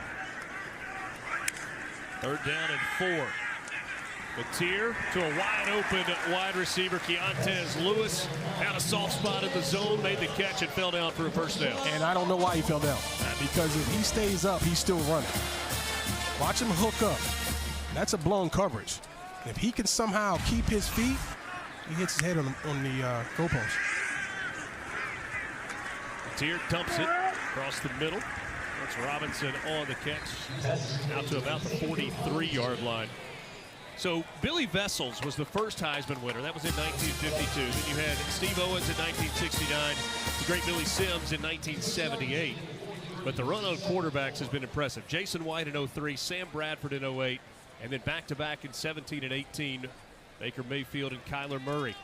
3rd down and 4. Mateer to a wide open wide receiver, Keontez Lewis. Had a soft spot in the zone, made the catch, and fell down for a first down. And I don't know why he fell down. Because if he stays up, he's still running. Watch him hook up. That's a blown coverage. If he can somehow keep his feet, he hits his head on the goalpost. Mateer dumps it across the middle. That's Robinson on the catch. Out to about the 43-yard line. So Billy Vessels was the first Heisman winner. That was in 1952. Then you had Steve Owens in 1969, the great Billy Sims in 1978. But the run on quarterbacks has been impressive. Jason White in 03, Sam Bradford in 08, and then back-to-back in 17 and 18, Baker Mayfield and Kyler Murray.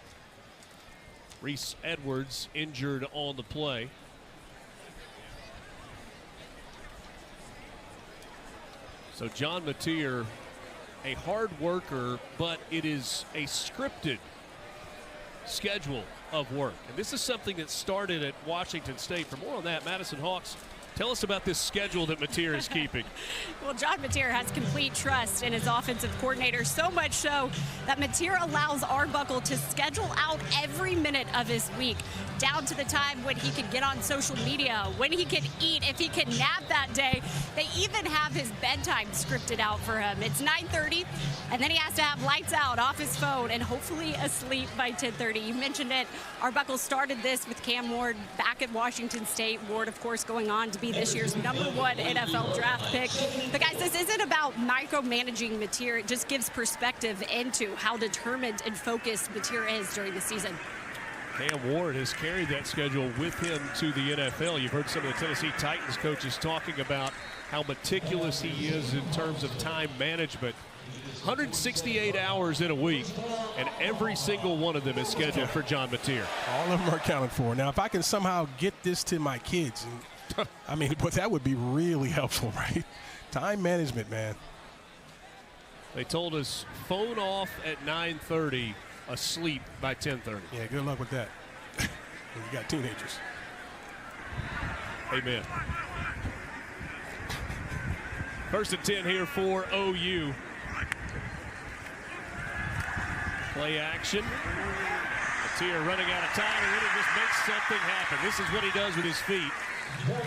Reese Edwards injured on the play. So John Mateer, a hard worker, but it is a scripted schedule of work. And this is something that started at Washington State. For more on that, Madison Hawks Tell us about this schedule that Mateer is keeping. Well, John Mateer has complete trust in his offensive coordinator, so much so that Mateer allows Arbuckle to schedule out every minute of his week, down to the time when he can get on social media, when he can eat, if he can nap that day. They even have his bedtime scripted out for him. It's 9:30, and then he has to have lights out off his phone and hopefully asleep by 10:30. You mentioned it. Arbuckle started this with Cam Ward back at Washington State. Ward, of course, going on to be this year's #1 NFL draft pick. But guys, this isn't about micromanaging Mateer. It just gives perspective into how determined and focused Mateer is during the season. Cam Ward has carried that schedule with him to the NFL. You've heard some of the Tennessee Titans coaches talking about how meticulous he is in terms of time management. 168 hours in a week, and every single one of them is scheduled for John Mateer. All of them are accounted for. Now, if I can somehow get this to my kids, I mean, but that would be really helpful, right? Time management, man. They told us phone off at 9:30, asleep by 10:30. Yeah, good luck with that. You got teenagers. Amen. First and 10 here for OU. Play action. Mateer running out of time, and then he just makes something happen. This is what he does with his feet.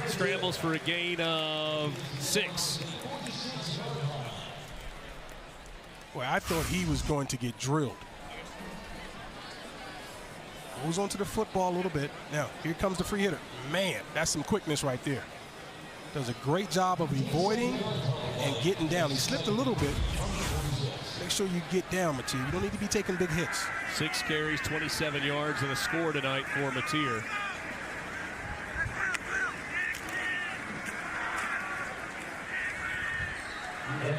Scrambles for a gain of 6. Well, I thought he was going to get drilled. Goes onto the football a little bit. Now, here comes the free hitter. Man, that's some quickness right there. Does a great job of avoiding and getting down. He slipped a little bit. Make sure you get down, Mateer. You don't need to be taking big hits. 6 carries, 27 yards, and a score tonight for Mateer.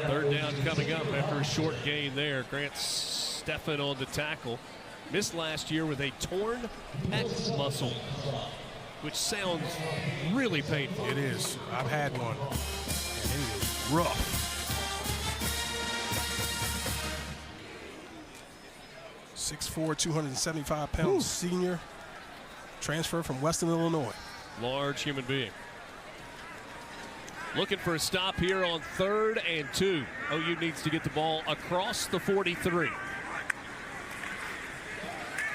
Third down coming up after a short gain there. Grant Steffen on the tackle. Missed last year with a torn pec muscle, which sounds really painful. It is. I've had one. And it is rough. .6'4", 275-pound senior. Transfer from Western Illinois. Large human being. Looking for a stop here on 3rd and 2. OU needs to get the ball across the 43.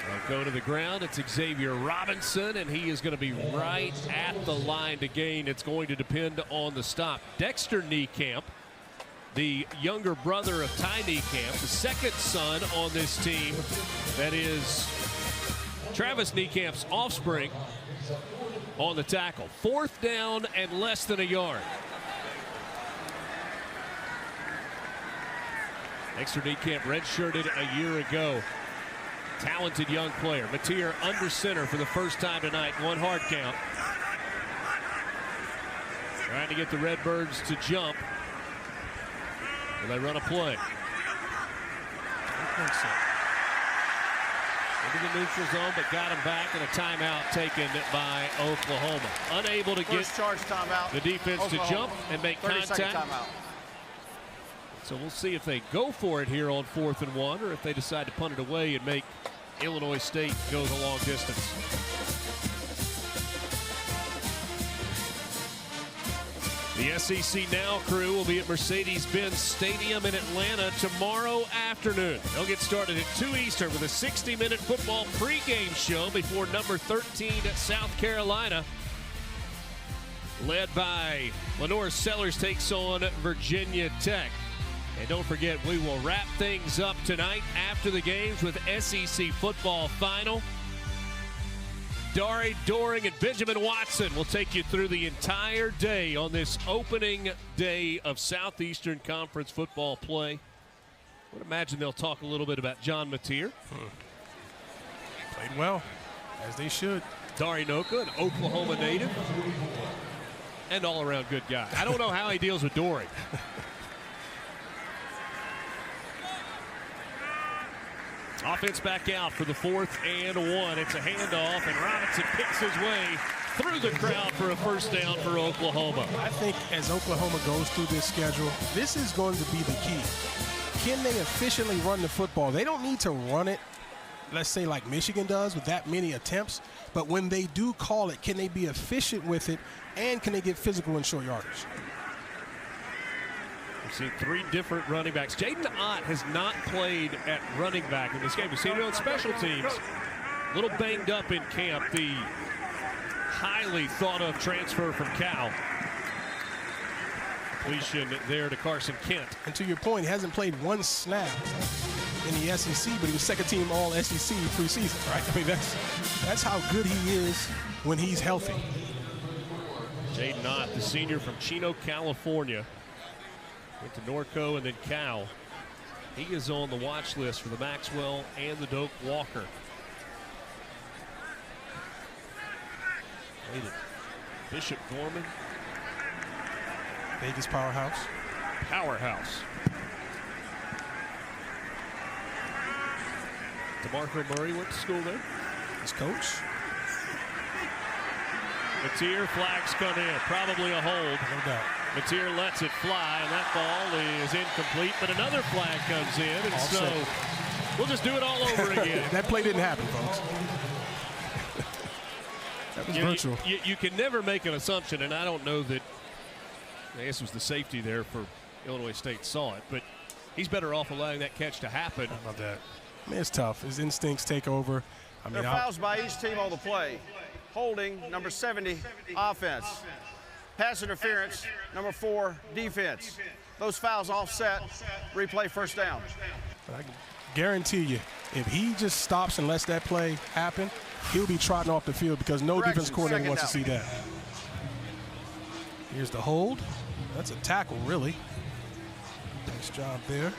They'll go to the ground. It's Xavier Robinson, and he is going to be right at the line to gain. It's going to depend on the stop. Dexter Niekamp, the younger brother of Ty Niekamp, the second son on this team that is Travis Niekamp's offspring, on the tackle. 4th down and less than a yard. Dexter Niekamp redshirted a year ago. Talented young player. Mateer under center for the first time tonight. 1 hard count. Trying to get the Redbirds to jump. Will they run a play? I think so. Into the neutral zone, but got him back, and a timeout taken by Oklahoma. Unable to get Charge timeout. the defense Oklahoma. to jump and make 30-second contact. timeout. So we'll see if they go for it here on 4th and 1, or if they decide to punt it away and make Illinois State go the long distance. The SEC Now crew will be at Mercedes-Benz Stadium in Atlanta tomorrow afternoon. They'll get started at 2 Eastern with a 60-minute football pregame show before number 13 at South Carolina. Led by Lenore Sellers takes on Virginia Tech. And don't forget, we will wrap things up tonight after the games with SEC football final. Dari Doring and Benjamin Watson will take you through the entire day on this opening day of Southeastern Conference football play. I would imagine they'll talk a little bit about John Mateer. Played well, as they should. Dari Noka, an Oklahoma native, and all-around good guy. I don't know how he deals with Doring. Offense back out for the 4th and 1. It's a handoff, and Robinson picks his way through the crowd for a first down for Oklahoma. I think as Oklahoma goes through this schedule, this is going to be the key. Can they efficiently run the football? They don't need to run it let's say, like Michigan does with that many attempts. But when they do call it, can they be efficient with it, and can they get physical in short yardage? We've seen 3 different running backs. Jaden Ott has not played at running back in this game. We've seen it on special teams. A little banged up in camp. The highly thought-of transfer from Cal. Completion there to Carson Kent. And to your point, he hasn't played 1 snap in the SEC, but he was second team all SEC preseason, right? I mean, that's how good he is when he's healthy. Jaden Ott, the senior from Chino, California. Went to Norco and then Cal. He is on the watch list for the Maxwell and the Doak Walker. Bishop Gorman. Vegas powerhouse. Powerhouse. DeMarco Murray went to school there. His coach. Mateer, flags come in. Probably a hold. No doubt. Mateer lets it fly, and that ball is incomplete, but another flag comes in, and Offset. so we'll just do it all over again. That play didn't happen, folks. That was virtual. You can never make an assumption, and I don't know that, I guess it was the safety there for Illinois State saw it, but he's better off allowing that catch to happen. How about that? I mean, it's tough. His instincts take over. I mean, There are fouls by each team on the play. Holding, number 70, offense. Pass interference, number 4, defense. Those fouls offset, replay first down. But I can guarantee you, if he just stops and lets that play happen, he'll be trotting off the field because no defense coordinator wants to see that. Here's the hold. That's a tackle, really. Nice job there.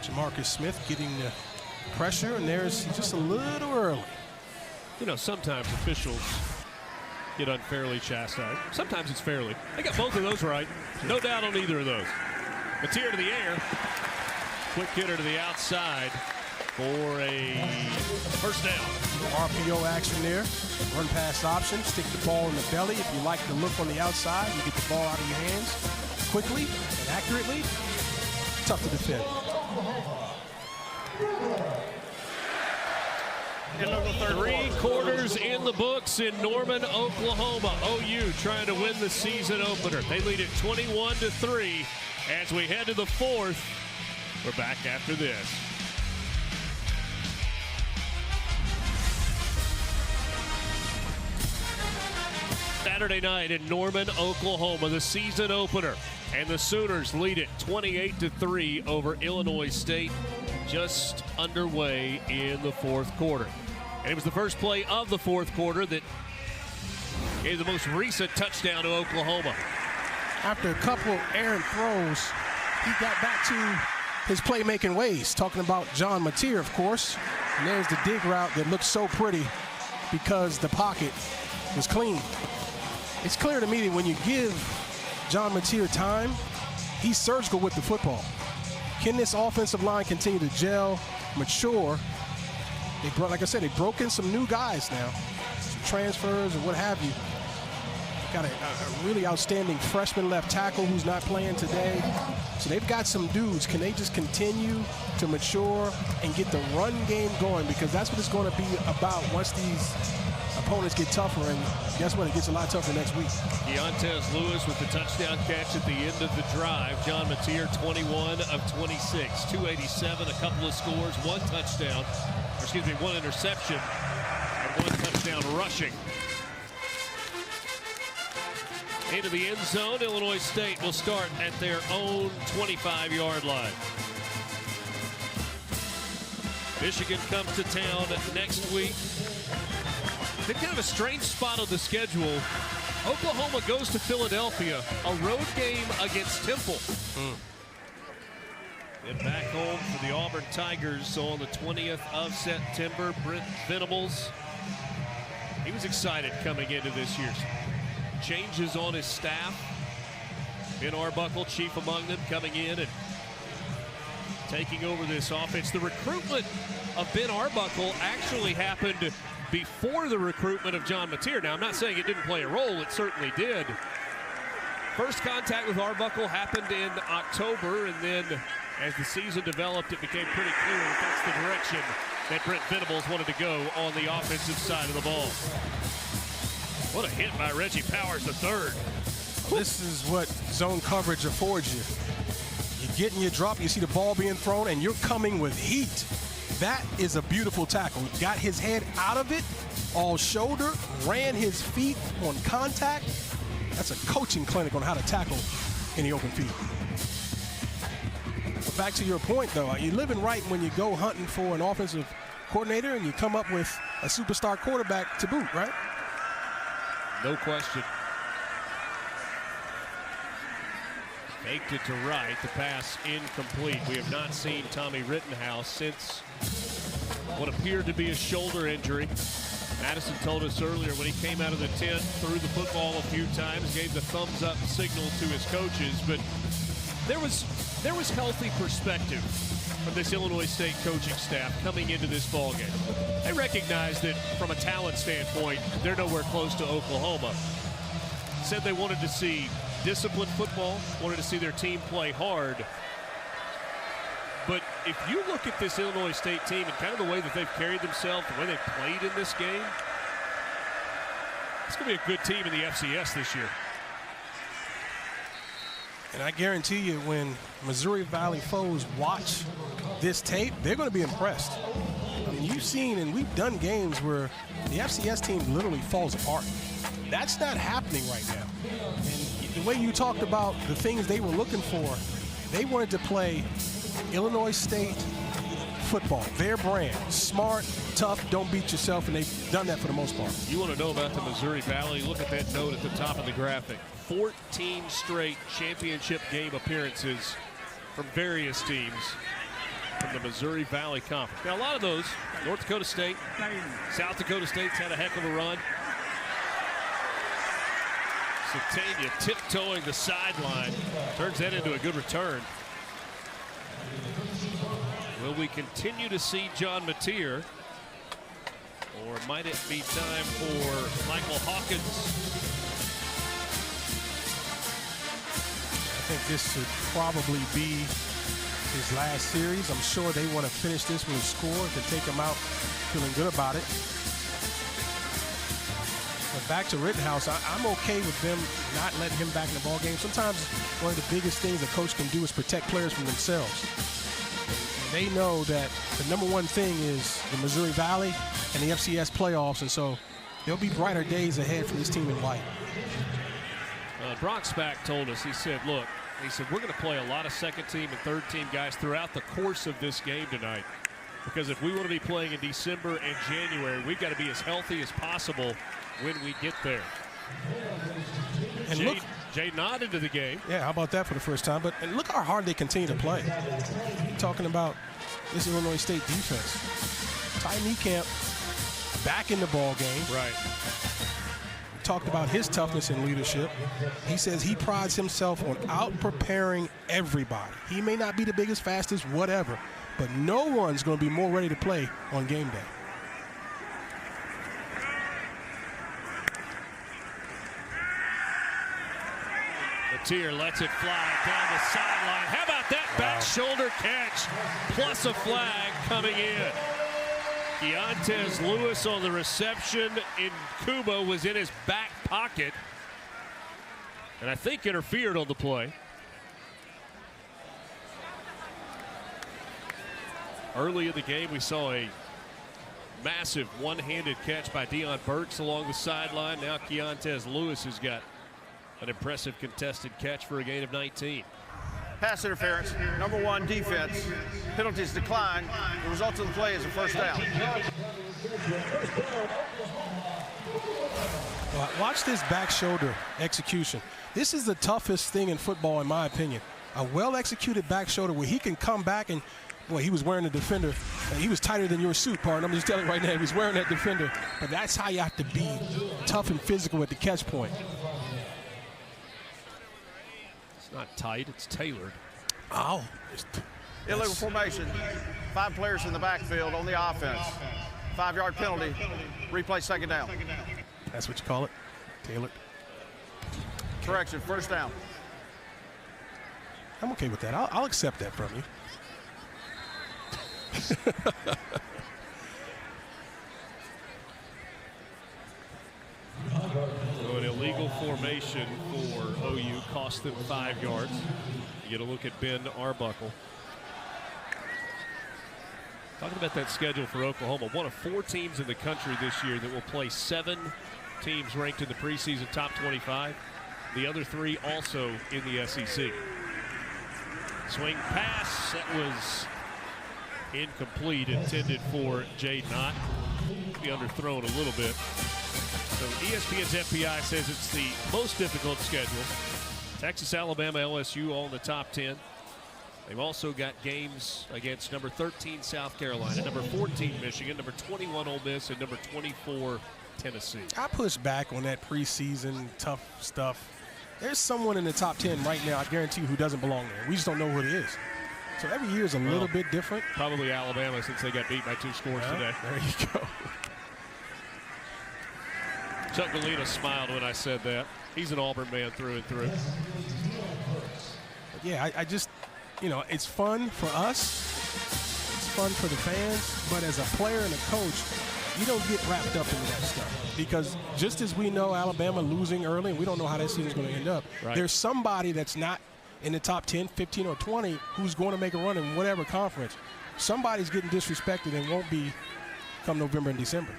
Jamarcus Smith getting the pressure, and there's just a little early. You know, sometimes officials get unfairly chastised. Sometimes it's fairly. They got both of those right. No doubt on either of those. Mateer to the air. Quick hitter to the outside for a first down. RPO action there. Run pass option. Stick the ball in the belly. If you like the look on the outside, you get the ball out of your hands quickly and accurately. Tough to defend. 3 quarters in the books in Norman, Oklahoma. OU trying to win the season opener. They lead it 21-3 as we head to the 4th. We're back after this. Saturday night in Norman, Oklahoma, the season opener. And the Sooners lead it 28-3 over Illinois State, just underway in the 4th quarter. And it was the first play of the 4th quarter that gave the most recent touchdown to Oklahoma. After a couple errant throws, he got back to his playmaking ways. Talking about John Mateer, of course. And there's the dig route that looks so pretty because the pocket was clean. It's clear to me that when you give John Mateer time, he's surgical with the football. Can this offensive line continue to gel, mature? They brought, like I said, they broke in some new guys now, some transfers or what have you. Got a really outstanding freshman left tackle who's not playing today. So they've got some dudes. Can they just continue to mature and get the run game going? Because that's what it's going to be about once these opponents get tougher. And guess what? It gets a lot tougher next week. Deontez Lewis with the touchdown catch at the end of the drive. John Mateer, 21 of 26, 287, a couple of scores, 1 touchdown. Excuse me, 1 interception and 1 touchdown rushing. Into the end zone, Illinois State will start at their own 25-yard line. Michigan comes to town next week. They've kind of a strange spot on the schedule. Oklahoma goes to Philadelphia, a road game against Temple. And back home for the Auburn Tigers on the 20th of September. Brent Venables, he was excited coming into this year's. Changes on his staff. Ben Arbuckle, chief among them, coming in and taking over this offense. The recruitment of Ben Arbuckle actually happened before the recruitment of John Mateer. Now, I'm not saying it didn't play a role. It certainly did. First contact with Arbuckle happened in October, and then as the season developed, it became pretty clear that that's the direction that Brent Venables wanted to go on the offensive side of the ball. What a hit by Reggie Powers III. This is what zone coverage affords you. You get in your drop, you see the ball being thrown, and you're coming with heat. That is a beautiful tackle. Got his head out of it, all shoulder, ran his feet on contact. That's a coaching clinic on how to tackle in the open field. But back to your point, though, you're living right when you go hunting for an offensive coordinator and you come up with a superstar quarterback to boot, right? No question. Faked it to right, the pass incomplete. We have not seen Tommy Rittenhouse since what appeared to be a shoulder injury. Madison told us earlier when he came out of the tent, threw the football a few times, gave the thumbs up signal to his coaches, but there was healthy perspective from this Illinois State coaching staff coming into this ballgame. They recognize that from a talent standpoint, they're nowhere close to Oklahoma. Said they wanted to see disciplined football, wanted to see their team play hard. But if you look at this Illinois State team and kind of the way that they've carried themselves, the way they've played in this game, it's going to be a good team in the FCS this year. And I guarantee you, when Missouri Valley foes watch this tape, they're going to be impressed. I mean, you've seen, and we've done games where the FCS team literally falls apart. That's not happening right now. And the way you talked about the things they were looking for, they wanted to play Illinois State football, their brand. Smart, tough, don't beat yourself, and they've done that for the most part. You want to know about the Missouri Valley? Look at that note at the top of the graphic. 14 straight championship game appearances from various teams from the Missouri Valley Conference. Now, a lot of those, North Dakota State, South Dakota State's had a heck of a run. Satania tiptoeing the sideline, turns that into a good return. Will we continue to see John Mateer, or might it be time for Michael Hawkins? I think this should probably be his last series. I'm sure they want to finish this with a score to take him out feeling good about it. But back to Rittenhouse, I'm okay with them not letting him back in the ball game. Sometimes one of the biggest things a coach can do is protect players from themselves. And they know that the number one thing is the Missouri Valley and the FCS playoffs, and so there'll be brighter days ahead for this team in white. Brock Spack told us, he said, look, we're going to play a lot of second team and third team guys throughout the course of this game tonight. Because if we want to be playing in December and January, we've got to be as healthy as possible when we get there. And Jay nodded to the game. Yeah, how about that for the first time? And look how hard they continue to play. You're talking about this Illinois State defense. Ty Niekamp back in the ball game. Right. Talked about his toughness and leadership. He says he prides himself on out-preparing everybody. He may not be the biggest, fastest, whatever, but no one's going to be more ready to play on game day. Mateer lets it fly down the sideline. How about that back shoulder catch plus a flag coming in? Keontez Lewis on the reception. Kuba was in his back pocket and I think interfered on the play. Early in the game, we saw a massive one-handed catch by Deion Burks along the sideline. Now Keontez Lewis has got an impressive contested catch for a gain of 19. Pass interference, number one, defense. Penalties decline. The result of the play is a first down. Watch this back shoulder execution. This is the toughest thing in football, in my opinion. A well-executed back shoulder where he can come back and, boy, he was wearing a defender. And he was tighter than your suit, partner. I'm just telling you right now, he was wearing that defender. But that's how you have to be tough and physical at the catch point. It's not tight, it's tailored. Oh. Illegal formation. 5 players in the backfield on the offense. 5-yard penalty. Replay second down. That's what you call it, tailored. Correction, first down. I'm okay with that. I'll accept that from you. So an illegal formation for OU cost them 5 yards. You get a look at Ben Arbuckle. Talking about that schedule for Oklahoma, one of 4 teams in the country this year that will play 7 teams ranked in the preseason top 25. The other 3 also in the SEC. Swing pass, that was incomplete, intended for Jade Knott. Be underthrown a little bit. So ESPN's FPI says it's the most difficult schedule. Texas, Alabama, LSU all in the top 10. They've also got games against number 13 South Carolina, number 14 Michigan, number 21 Ole Miss, and number 24 Tennessee. I push back on that preseason tough stuff. There's someone in the top 10 right now, I guarantee you, who doesn't belong there. We just don't know who it is. So every year is a little bit different. Probably Alabama, since they got beat by 2 scores today. There you go. Chuck Galena smiled when I said that. He's an Auburn man through and through. Yeah, I just, you know, it's fun for us. It's fun for the fans. But as a player and a coach, you don't get wrapped up into that stuff. Because just as we know Alabama losing early, and we don't know how that season's going to end up, there's somebody that's not in the top 10, 15, or 20 who's going to make a run in whatever conference. Somebody's getting disrespected and won't be come November and December.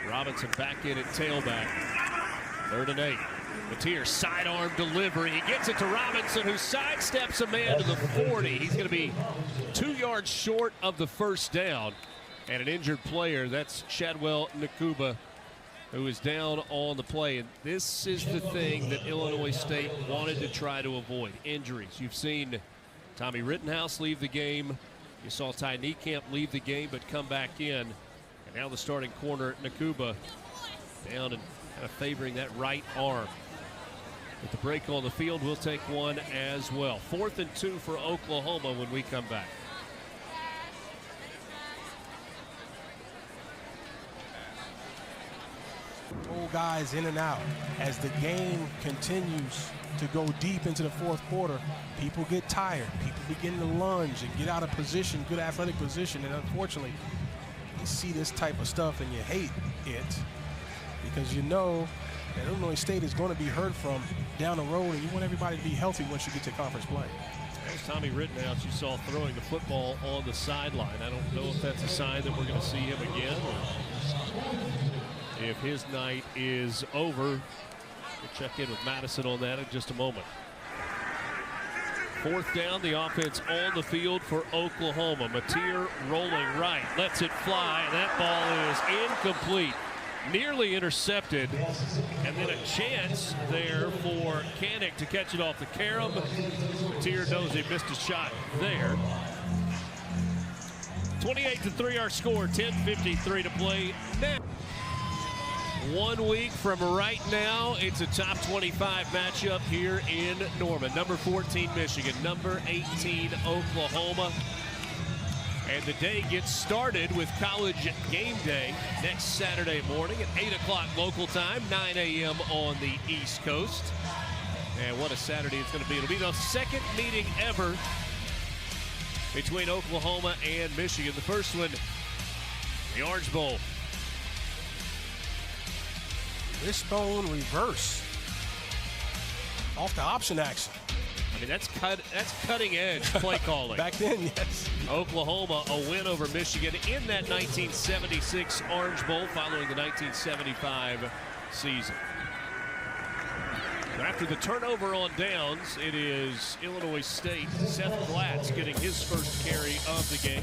Robinson back in at tailback. 3rd and 8. Mateer sidearm delivery. He gets it to Robinson, who sidesteps a man to the 40. He's going to be 2 yards short of the first down. And an injured player, that's Shadwell Nakuba, who is down on the play. And this is the thing that Illinois State wanted to try to avoid, injuries. You've seen Tommy Rittenhouse leave the game. You saw Ty Niekamp leave the game but come back in. And now the starting corner, Nakuba, down and kind of favoring that right arm. With the break on the field, we'll take one as well. 4th and 2 for Oklahoma when we come back. Old guys in and out. As the game continues to go deep into the 4th quarter, people get tired. People begin to lunge and get out of position, good athletic position. And unfortunately, you see this type of stuff and you hate it because you know that Illinois State is going to be heard from down the road, and you want everybody to be healthy once you get to conference play. There's Tommy Rittenhouse you saw throwing the football on the sideline. I don't know if that's a sign that we're going to see him again or if his night is over. We'll check in with Madison on that in just a moment. 4th down, the offense on the field for Oklahoma. Mateer rolling right, lets it fly, and that ball is incomplete. Nearly intercepted, and then a chance there for Kanik to catch it off the carom. Mateer knows he missed a shot there. 28-3 our score, 10:53 to play now. 1 week from right now, it's a top 25 matchup here in Norman. Number 14 Michigan, number 18 Oklahoma. And the day gets started with College Game Day next Saturday morning at 8 o'clock local time, 9 a.m. on the East Coast. And what a Saturday it's going to be. It'll be the 2nd meeting ever between Oklahoma and Michigan. The first one, the Orange Bowl. Wishbone reverse off the option action. I mean, that's cutting edge play calling. Back then, yes. Oklahoma, a win over Michigan in that 1976 Orange Bowl following the 1975 season. After the turnover on downs, it is Illinois State. Seth Glatz getting his first carry of the game.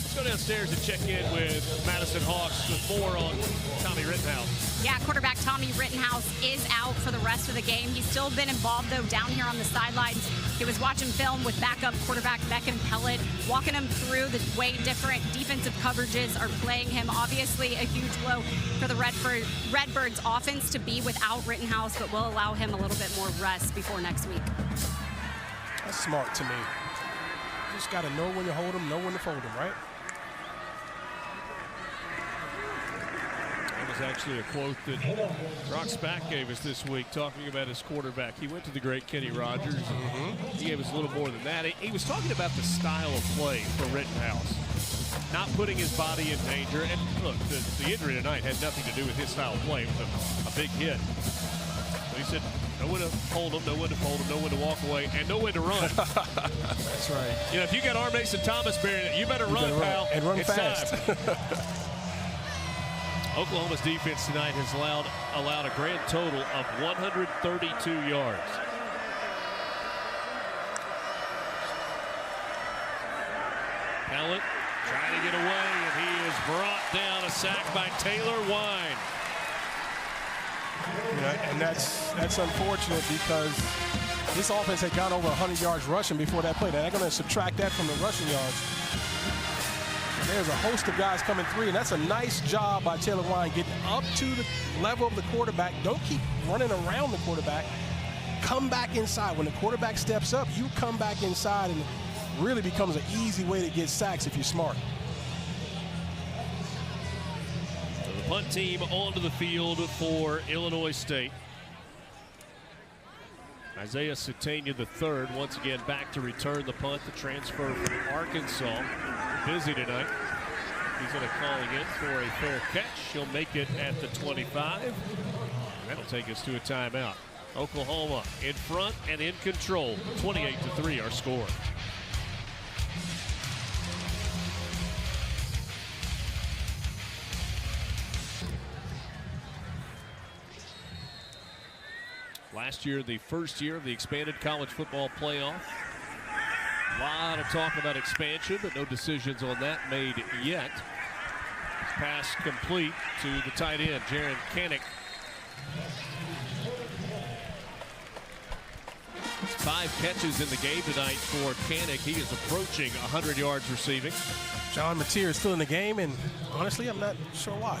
Let's go downstairs and check in with Madison Hawks with more on Tommy Rittenhouse. Yeah, quarterback Tommy Rittenhouse is out for the rest of the game. He's still been involved, though, down here on the sidelines. He was watching film with backup quarterback Beckham Pellet, walking him through the way different defensive coverages are playing him. Obviously, a huge blow for the Redbirds offense to be without Rittenhouse, but will allow him a little bit more rest before next week. That's smart to me. You just got to know when to hold him, know when to fold him, right? was actually a quote that Brock Spack gave us this week talking about his quarterback. He went to the great Kenny Rogers. He gave us a little more than that. He was talking about the style of play for Rittenhouse, not putting his body in danger. And look, the injury tonight had nothing to do with his style of play. It was a big hit. But he said, know when to hold him, know when to fold him, know when to walk away, and know when to run. That's right. You know, if you got R. Mason Thomas bearing it, you better run, pal. And run it's fast. Oklahoma's defense tonight has allowed a grand total of 132 yards. Pellet trying to get away, and he is brought down, a sack by Taylor Wine. Yeah, and that's unfortunate because this offense had gone over 100 yards rushing before that play. Now they're going to subtract that from the rushing yards. And there's a host of guys coming through, and that's a nice job by Taylor Wine getting up to the level of the quarterback. Don't keep running around the quarterback. Come back inside. When the quarterback steps up, you come back inside, and it really becomes an easy way to get sacks if you're smart. The punt team onto the field for Illinois State. Isaiah Satania III once again back to return the punt. The transfer from Arkansas. Busy tonight. He's going to call again for a fair catch. He'll make it at the 25. And that'll take us to a timeout. Oklahoma in front and in control. 28-3 our score. Last year, the first year of the expanded college football playoff. A lot of talk about expansion, but no decisions on that made yet. Pass complete to the tight end, Jaron Kanik. 5 catches in the game tonight for Kanik. He is approaching 100 yards receiving. John Mateer is still in the game, and honestly, I'm not sure why.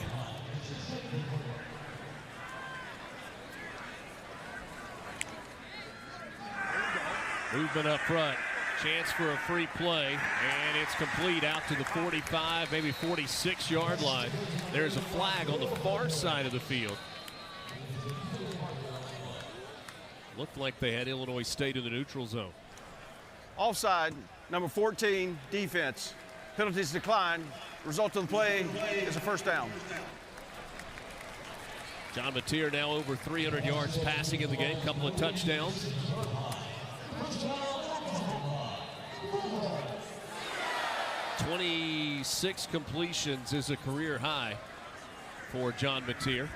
Movement up front. Chance for a free play, and it's complete out to the 45, maybe 46-yard line. There's a flag on the far side of the field. Looked like they had Illinois State in the neutral zone. Offside, number 14, defense. Penalties declined. Result of the play is a first down. John Mateer now over 300 yards passing in the game, couple of touchdowns. 26 completions is a career high for John Mateer.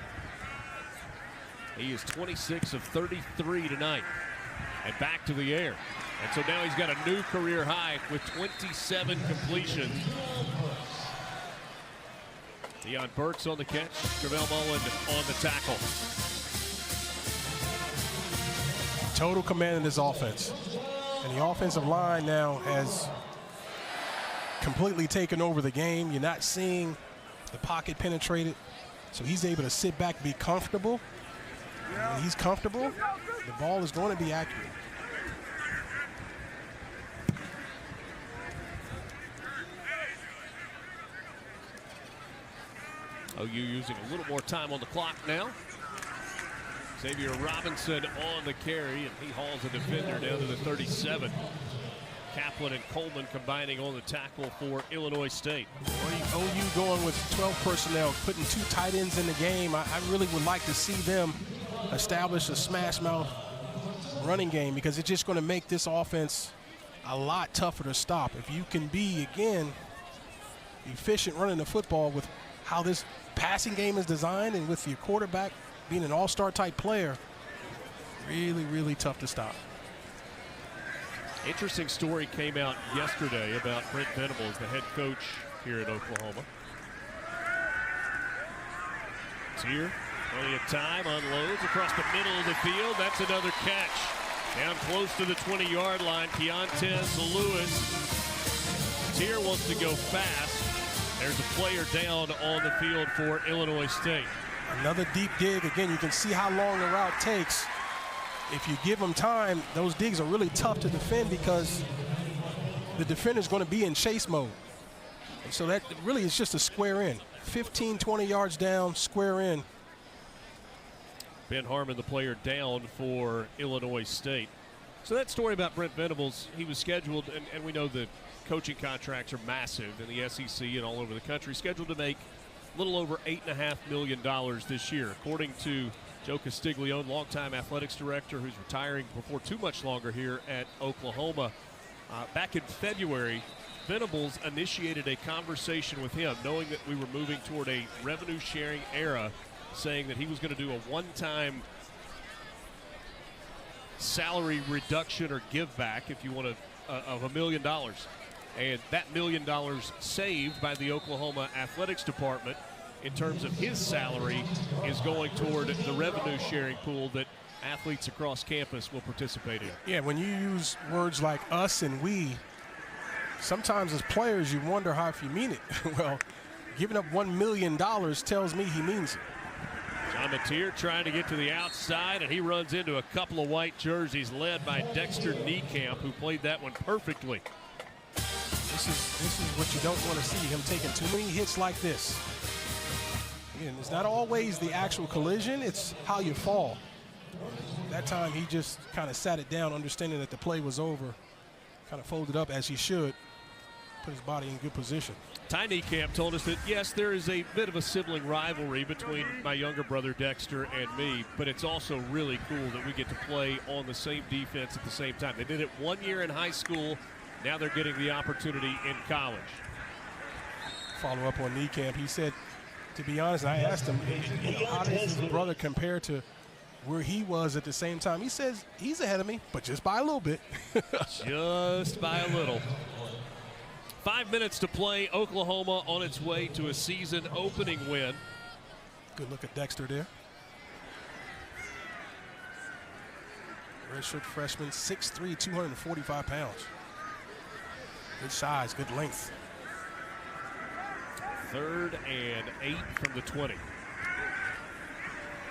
He is 26 of 33 tonight and back to the air. And so now he's got a new career high with 27 completions. Deion Burks on the catch, Travell Mullen on the tackle. Total command in this offense. And the offensive line now has completely taken over the game. You're not seeing the pocket penetrated. So he's able to sit back, be comfortable. When he's comfortable, the ball is going to be accurate. OU using a little more time on the clock now. Xavier Robinson on the carry, and he hauls a defender down to the 37. Kaplan and Coleman combining on the tackle for Illinois State. OU going with 12 personnel, putting 2 tight ends in the game. I really would like to see them establish a smash mouth running game, because it's just going to make this offense a lot tougher to stop. If you can be, again, efficient running the football with how this passing game is designed and with your quarterback being an all-star type player, really, really tough to stop. Interesting story came out yesterday about Brent Venables, the head coach here at Oklahoma. Here, plenty of time, unloads across the middle of the field. That's another catch. Down close to the 20-yard line, Keontez Lewis. Tier wants to go fast. There's a player down on the field for Illinois State. Another deep dig. Again, you can see how long the route takes. If you give them time, those digs are really tough to defend because the defender's going to be in chase mode. And so that really is just a square in. 15, 20 yards down, square in. Ben Harmon, the player down for Illinois State. So that story about Brent Venables, he was scheduled, and we know the coaching contracts are massive in the SEC and all over the country, scheduled to make a little over $8.5 million this year. According to Joe Castiglione, longtime athletics director who's retiring before too much longer here at Oklahoma, back in February, Venables initiated a conversation with him, knowing that we were moving toward a revenue-sharing era, saying that he was going to do a one-time salary reduction or give back, if you want to, of $1 million. And that $1 million saved by the Oklahoma Athletics Department in terms of his salary is going toward the revenue sharing pool that athletes across campus will participate in. Yeah, when you use words like us and we, sometimes as players you wonder how if you mean it. Well, giving up $1 million tells me he means it. John Mateer trying to get to the outside, and he runs into a couple of white jerseys led by Dexter Niekamp, who played that one perfectly. This is what you don't want to see, him taking too many hits like this. Again, it's not always the actual collision, it's how you fall. That time he just kind of sat it down, understanding that the play was over, kind of folded up as he should, put his body in good position. Ty Niekamp told us that, yes, there is a bit of a sibling rivalry between my younger brother Dexter and me, but it's also really cool that we get to play on the same defense at the same time. They did it 1 year in high school. Now they're getting the opportunity in college. Follow up on Niekamp. He said, to be honest, I asked him, how does his brother compare to where he was at the same time? He says he's ahead of me, but just by a little bit. Just by a little. 5 minutes to play. Oklahoma on its way to a season opening win. Good look at Dexter there. Redshirt freshman, 6'3", 245 pounds. Good size, good length. 3rd and 8 from the 20.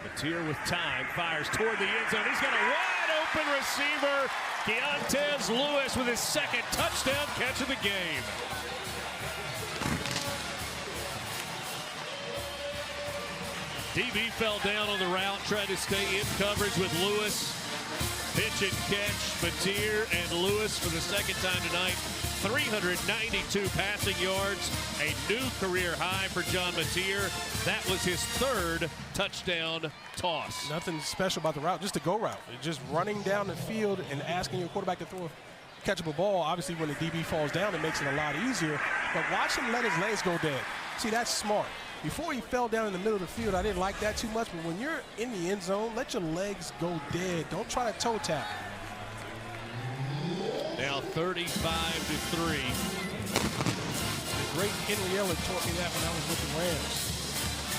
Mateer with time, fires toward the end zone. He's got a wide open receiver. Keontez Lewis with his second touchdown catch of the game. DB fell down on the route, tried to stay in coverage with Lewis. Pitch and catch, Mateer and Lewis for the second time tonight. 392 passing yards, a new career high for John Mateer. That was his 3rd touchdown toss. Nothing special about the route, just a go route. Just running down the field and asking your quarterback to throw a catchable ball. Obviously, when the DB falls down, it makes it a lot easier. But watch him let his legs go dead. See, that's smart. Before he fell down in the middle of the field, I didn't like that too much. But when you're in the end zone, let your legs go dead. Don't try to toe tap. Now 35-3. The great Henry Eller taught me that when I was with the Rams.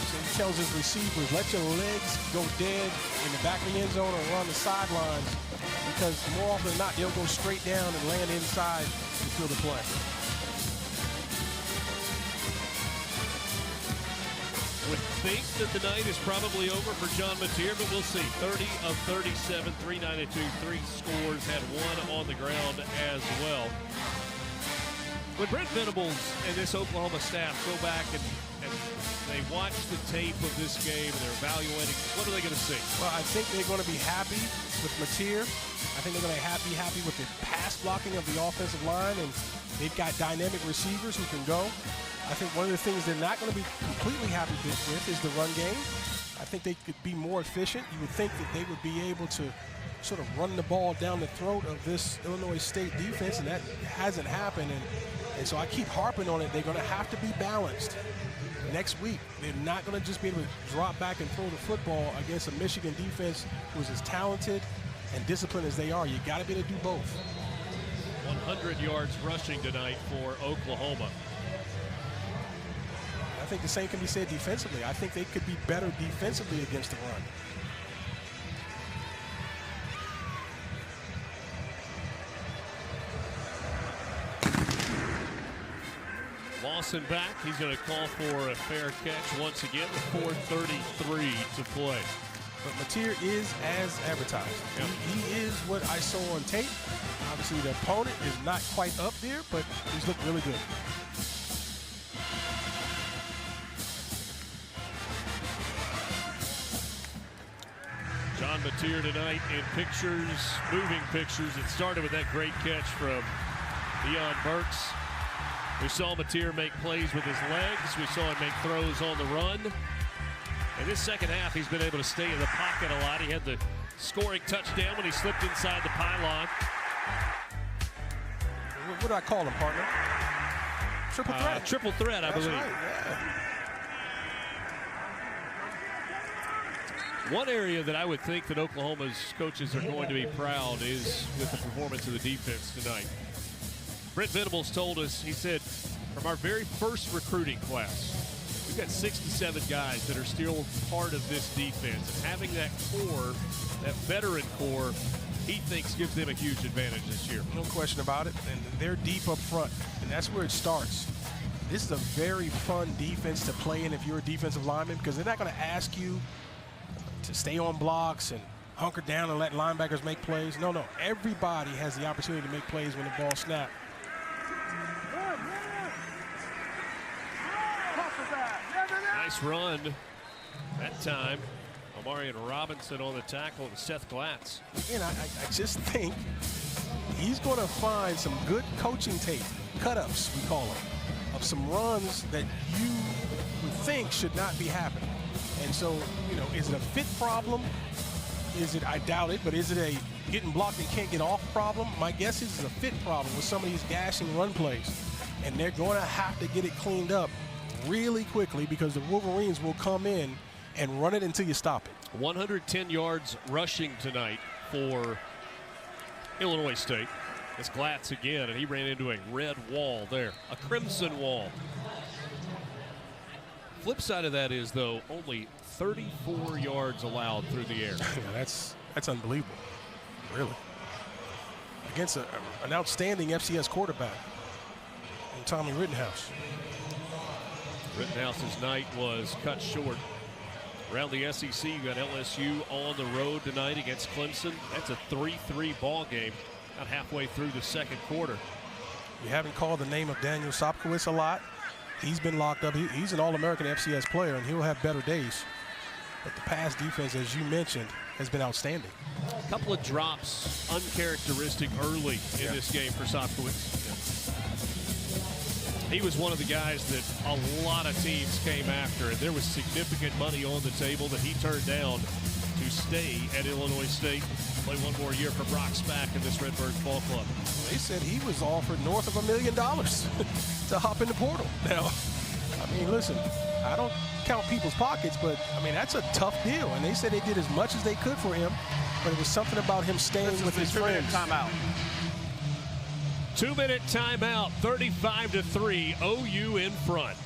So he tells his receivers, let your legs go dead in the back of the end zone or around the sidelines, because more often than not, they'll go straight down and land inside the field of play. Would think that the night is probably over for John Mateer, but we'll see. 30 of 37, 392, 3 scores, had 1 on the ground as well. When Brent Venables and this Oklahoma staff go back and they watch the tape of this game and they're evaluating, what are they going to see? Well, I think they're going to be happy with Mateer. I think they're going to be happy with the pass blocking of the offensive line, and they've got dynamic receivers who can go. I think one of the things they're not going to be completely happy with is the run game. I think they could be more efficient. You would think that they would be able to sort of run the ball down the throat of this Illinois State defense, and that hasn't happened. And so I keep harping on it. They're going to have to be balanced next week. They're not going to just be able to drop back and throw the football against a Michigan defense who's as talented and disciplined as they are. You got to be able to do both. 100 yards rushing tonight for Oklahoma. I think the same can be said defensively. I think they could be better defensively against the run. Lawson back. He's going to call for a fair catch once again with 4:33 to play. But Mateer is as advertised. Yep. He is what I saw on tape. Obviously, the opponent is not quite up there, but he's looked really good. Mateer tonight in pictures, moving pictures. It started with that great catch from Deion Burks. We saw Mateer make plays with his legs. We saw him make throws on the run. In this second half, he's been able to stay in the pocket a lot. He had the scoring touchdown when he slipped inside the pylon. What do I call him, partner? Triple threat. Triple threat, I believe. Right, yeah. One area that I would think that Oklahoma's coaches are going to be proud is with the performance of the defense tonight. Brent Venables told us, he said, from our very first recruiting class, we've got 67 guys that are still part of this defense. And having that core, that veteran core, he thinks gives them a huge advantage this year. No question about it. And they're deep up front, and that's where it starts. This is a very fun defense to play in if you're a defensive lineman, because they're not going to ask you to stay on blocks and hunker down and let linebackers make plays. No. Everybody has the opportunity to make plays when the ball snaps. Nice run that time. Omarion Robinson on the tackle and Seth Glatz. And I just think he's going to find some good coaching tape, cut-ups we call them, of some runs that you would think should not be happening. And so, is it a fit problem? Is it, I doubt it, but is it a getting blocked and can't get off problem? My guess is it's a fit problem with some of these gashing run plays. And they're going to have to get it cleaned up really quickly, because the Wolverines will come in and run it until you stop it. 110 yards rushing tonight for Illinois State. It's Glatz again, and he ran into a red wall there, a crimson wall. Flip side of that is, though, only 34 yards allowed through the air. That's unbelievable, really. Against an outstanding FCS quarterback, Tommy Rittenhouse. Rittenhouse's night was cut short. Around the SEC, you got LSU on the road tonight against Clemson. That's a 3-3 ball game, about halfway through the second quarter. You haven't called the name of Daniel Sopkowitz a lot. He's been locked up. He's an All-American FCS player, and he'll have better days. But the pass defense, as you mentioned, has been outstanding. A couple of drops, uncharacteristic early in this game for Sopkowitz. He was one of the guys that a lot of teams came after, and there was significant money on the table that he turned down to stay at Illinois State, play one more year for Brock Spack in this Redbirds ball club. They said he was offered north of $1 million to hop in the portal. Now, I mean, listen, I don't count people's pockets, but, I mean, that's a tough deal. And they said they did as much as they could for him, but it was something about him staying with his friends. Timeout. 2-minute timeout, 35-3, OU in front.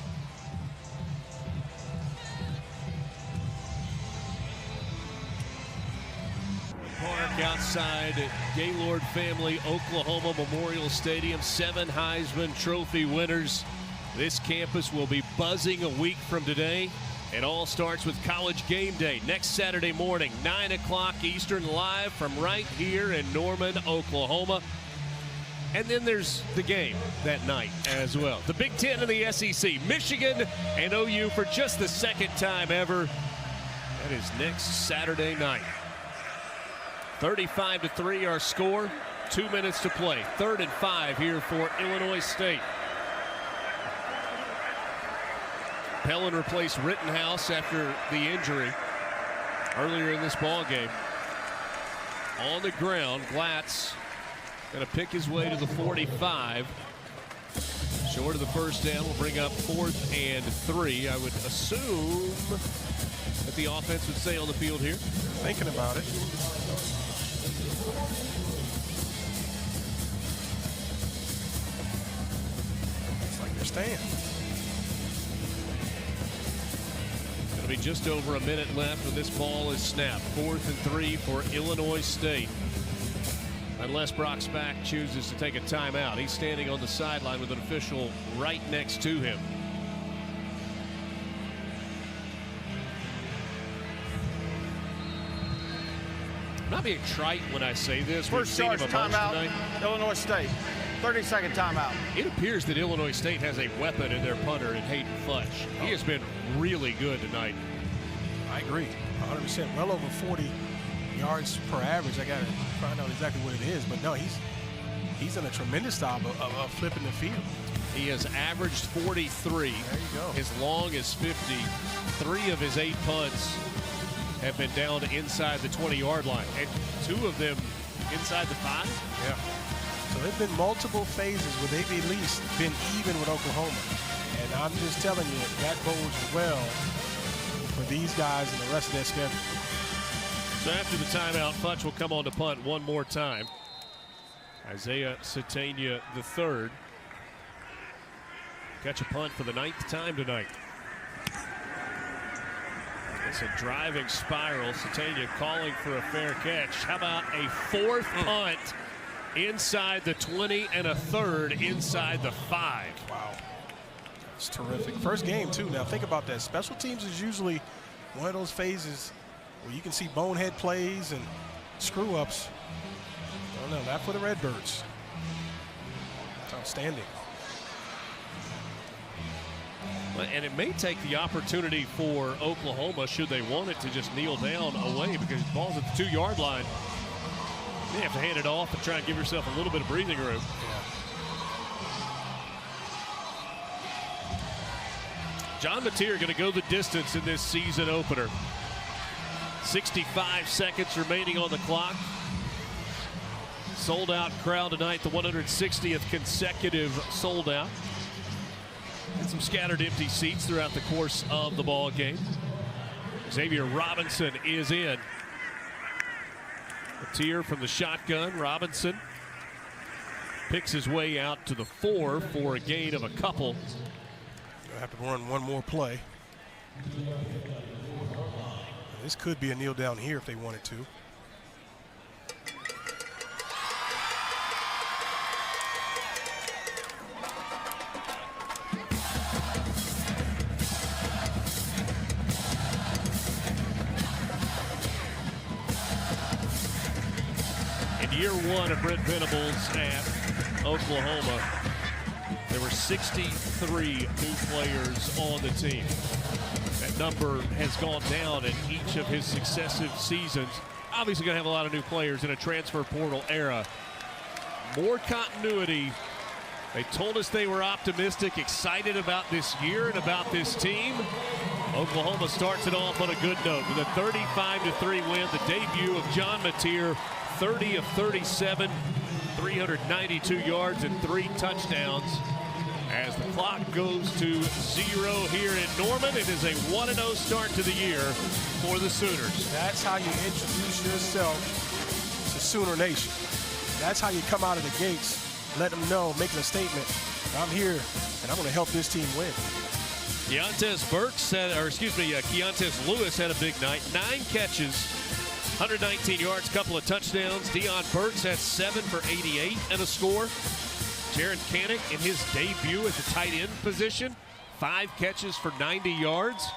Park outside Gaylord Family Oklahoma Memorial Stadium. 7 Heisman Trophy winners. This campus will be buzzing a week from today. It all starts with College Game Day next Saturday morning, 9 o'clock Eastern, live from right here in Norman, Oklahoma. And then there's the game that night as well. The Big Ten and the SEC, Michigan and OU for just the second time ever. That is next Saturday night. 35-3 our score. 2 minutes to play. 3rd and 5 here for Illinois State. Pellin replaced Rittenhouse after the injury earlier in this ball game. On the ground, Glatz going to pick his way to the 45. Short of the first down will bring up 4th and 3. I would assume that the offense would stay on the field here. Thinking about it. Looks like they're staying. Going to be just over a minute left when this ball is snapped. 4th and 3 for Illinois State. Unless Brock Spack chooses to take a timeout. He's standing on the sideline with an official right next to him. I'm not being trite when I say this. First charge timeout, Illinois State. 30-second timeout. It appears that Illinois State has a weapon in their punter in Hayden Futch. He has been really good tonight. I agree, 100%. Well over 40 yards per average. I got to find out exactly what it is. But no, he's done a tremendous job of flipping the field. He has averaged 43. There you go. As long as 50. 3 of his 8 punts have been down inside the 20-yard line, and 2 of them inside the 5. Yeah. So there've been multiple phases where they've at least been even with Oklahoma. And I'm just telling you, that bodes well for these guys and the rest of their schedule. So after the timeout, Futch will come on to punt one more time. Isaiah Satania III. Catch a punt for the 9th time tonight. It's a driving spiral. Satania calling for a fair catch. How about a 4th punt inside the 20 and a 3rd inside the 5? Wow. It's terrific. First game, too. Now, think about that. Special teams is usually one of those phases where you can see bonehead plays and screw-ups. Oh, no, not for the Redbirds. It's outstanding. And it may take the opportunity for Oklahoma, should they want it, to just kneel down away, because the ball's at the 2-yard line. You have to hand it off and try and give yourself a little bit of breathing room. John Mateer going to go the distance in this season opener. 65 seconds remaining on the clock. Sold out crowd tonight, the 160th consecutive sold out. And some scattered empty seats throughout the course of the ball game. Xavier Robinson is in. Mateer from the shotgun. Robinson picks his way out to the 4 for a gain of a couple. They'll have to run one more play. This could be a kneel down here if they wanted to. Year 1 of Brent Venables at Oklahoma, there were 63 new players on the team. That number has gone down in each of his successive seasons. Obviously going to have a lot of new players in a transfer portal era. More continuity. They told us they were optimistic, excited about this year and about this team. Oklahoma starts it off on a good note with a 35-3 win, the debut of John Mateer. 30 of 37, 392 yards and 3 touchdowns. As the clock goes to 0 here in Norman, it is a 1-0 start to the year for the Sooners. That's how you introduce yourself to Sooner Nation. That's how you come out of the gates, let them know, making a statement. I'm here, and I'm going to help this team win. Keontae Lewis had a big night. 9 catches, 119 yards, couple of touchdowns. Deion Burks had 7 for 88 and a score. Jaron Canick in his debut at the tight end position, 5 catches for 90 yards.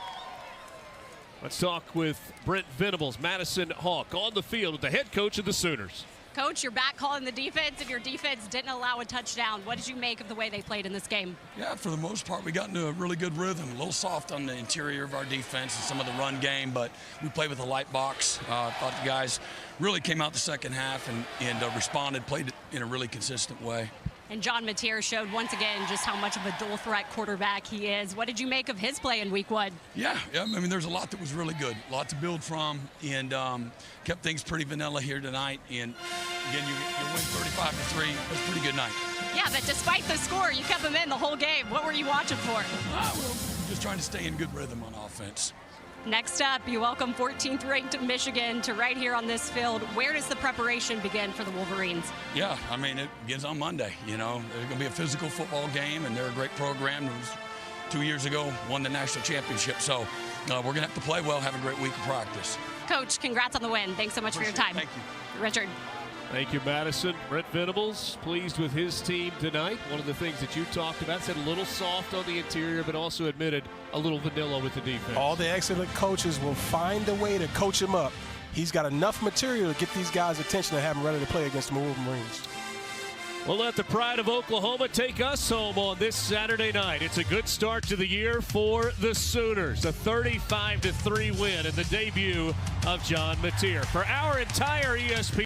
Let's talk with Brent Venables, Madison Hawk, on the field with the head coach of the Sooners. Coach, you're back calling the defense, and your defense didn't allow a touchdown. What did you make of the way they played in this game? Yeah, for the most part, we got into a really good rhythm. A little soft on the interior of our defense and some of the run game, but we played with a light box. Thought the guys really came out the second half and responded, played in a really consistent way. And John Mateer showed once again just how much of a dual threat quarterback he is. What did you make of his play in week 1? Yeah, I mean, there's a lot that was really good, a lot to build from, and kept things pretty vanilla here tonight. And again, you win 35-3. It was a pretty good night. Yeah, but despite the score, you kept him in the whole game. What were you watching for? Well, just trying to stay in good rhythm on offense. Next up, you welcome 14th ranked Michigan to right here on this field. Where does the preparation begin for the Wolverines? Yeah, I mean, it begins on Monday. You know, there's going to be a physical football game, and they're a great program. It was 2 years ago, won the national championship. So we're going to have to play well, have a great week of practice. Coach, congrats on the win. Thanks so much for your time. Thank you. Richard. Thank you, Madison. Brent Venables, pleased with his team tonight. One of the things that you talked about, said a little soft on the interior, but also admitted a little vanilla with the defense. All the excellent coaches will find a way to coach him up. He's got enough material to get these guys' attention and have them ready to play against the Wolverines. We'll let the pride of Oklahoma take us home on this Saturday night. It's a good start to the year for the Sooners. A 35-3 win in the debut of John Mateer. For our entire ESPN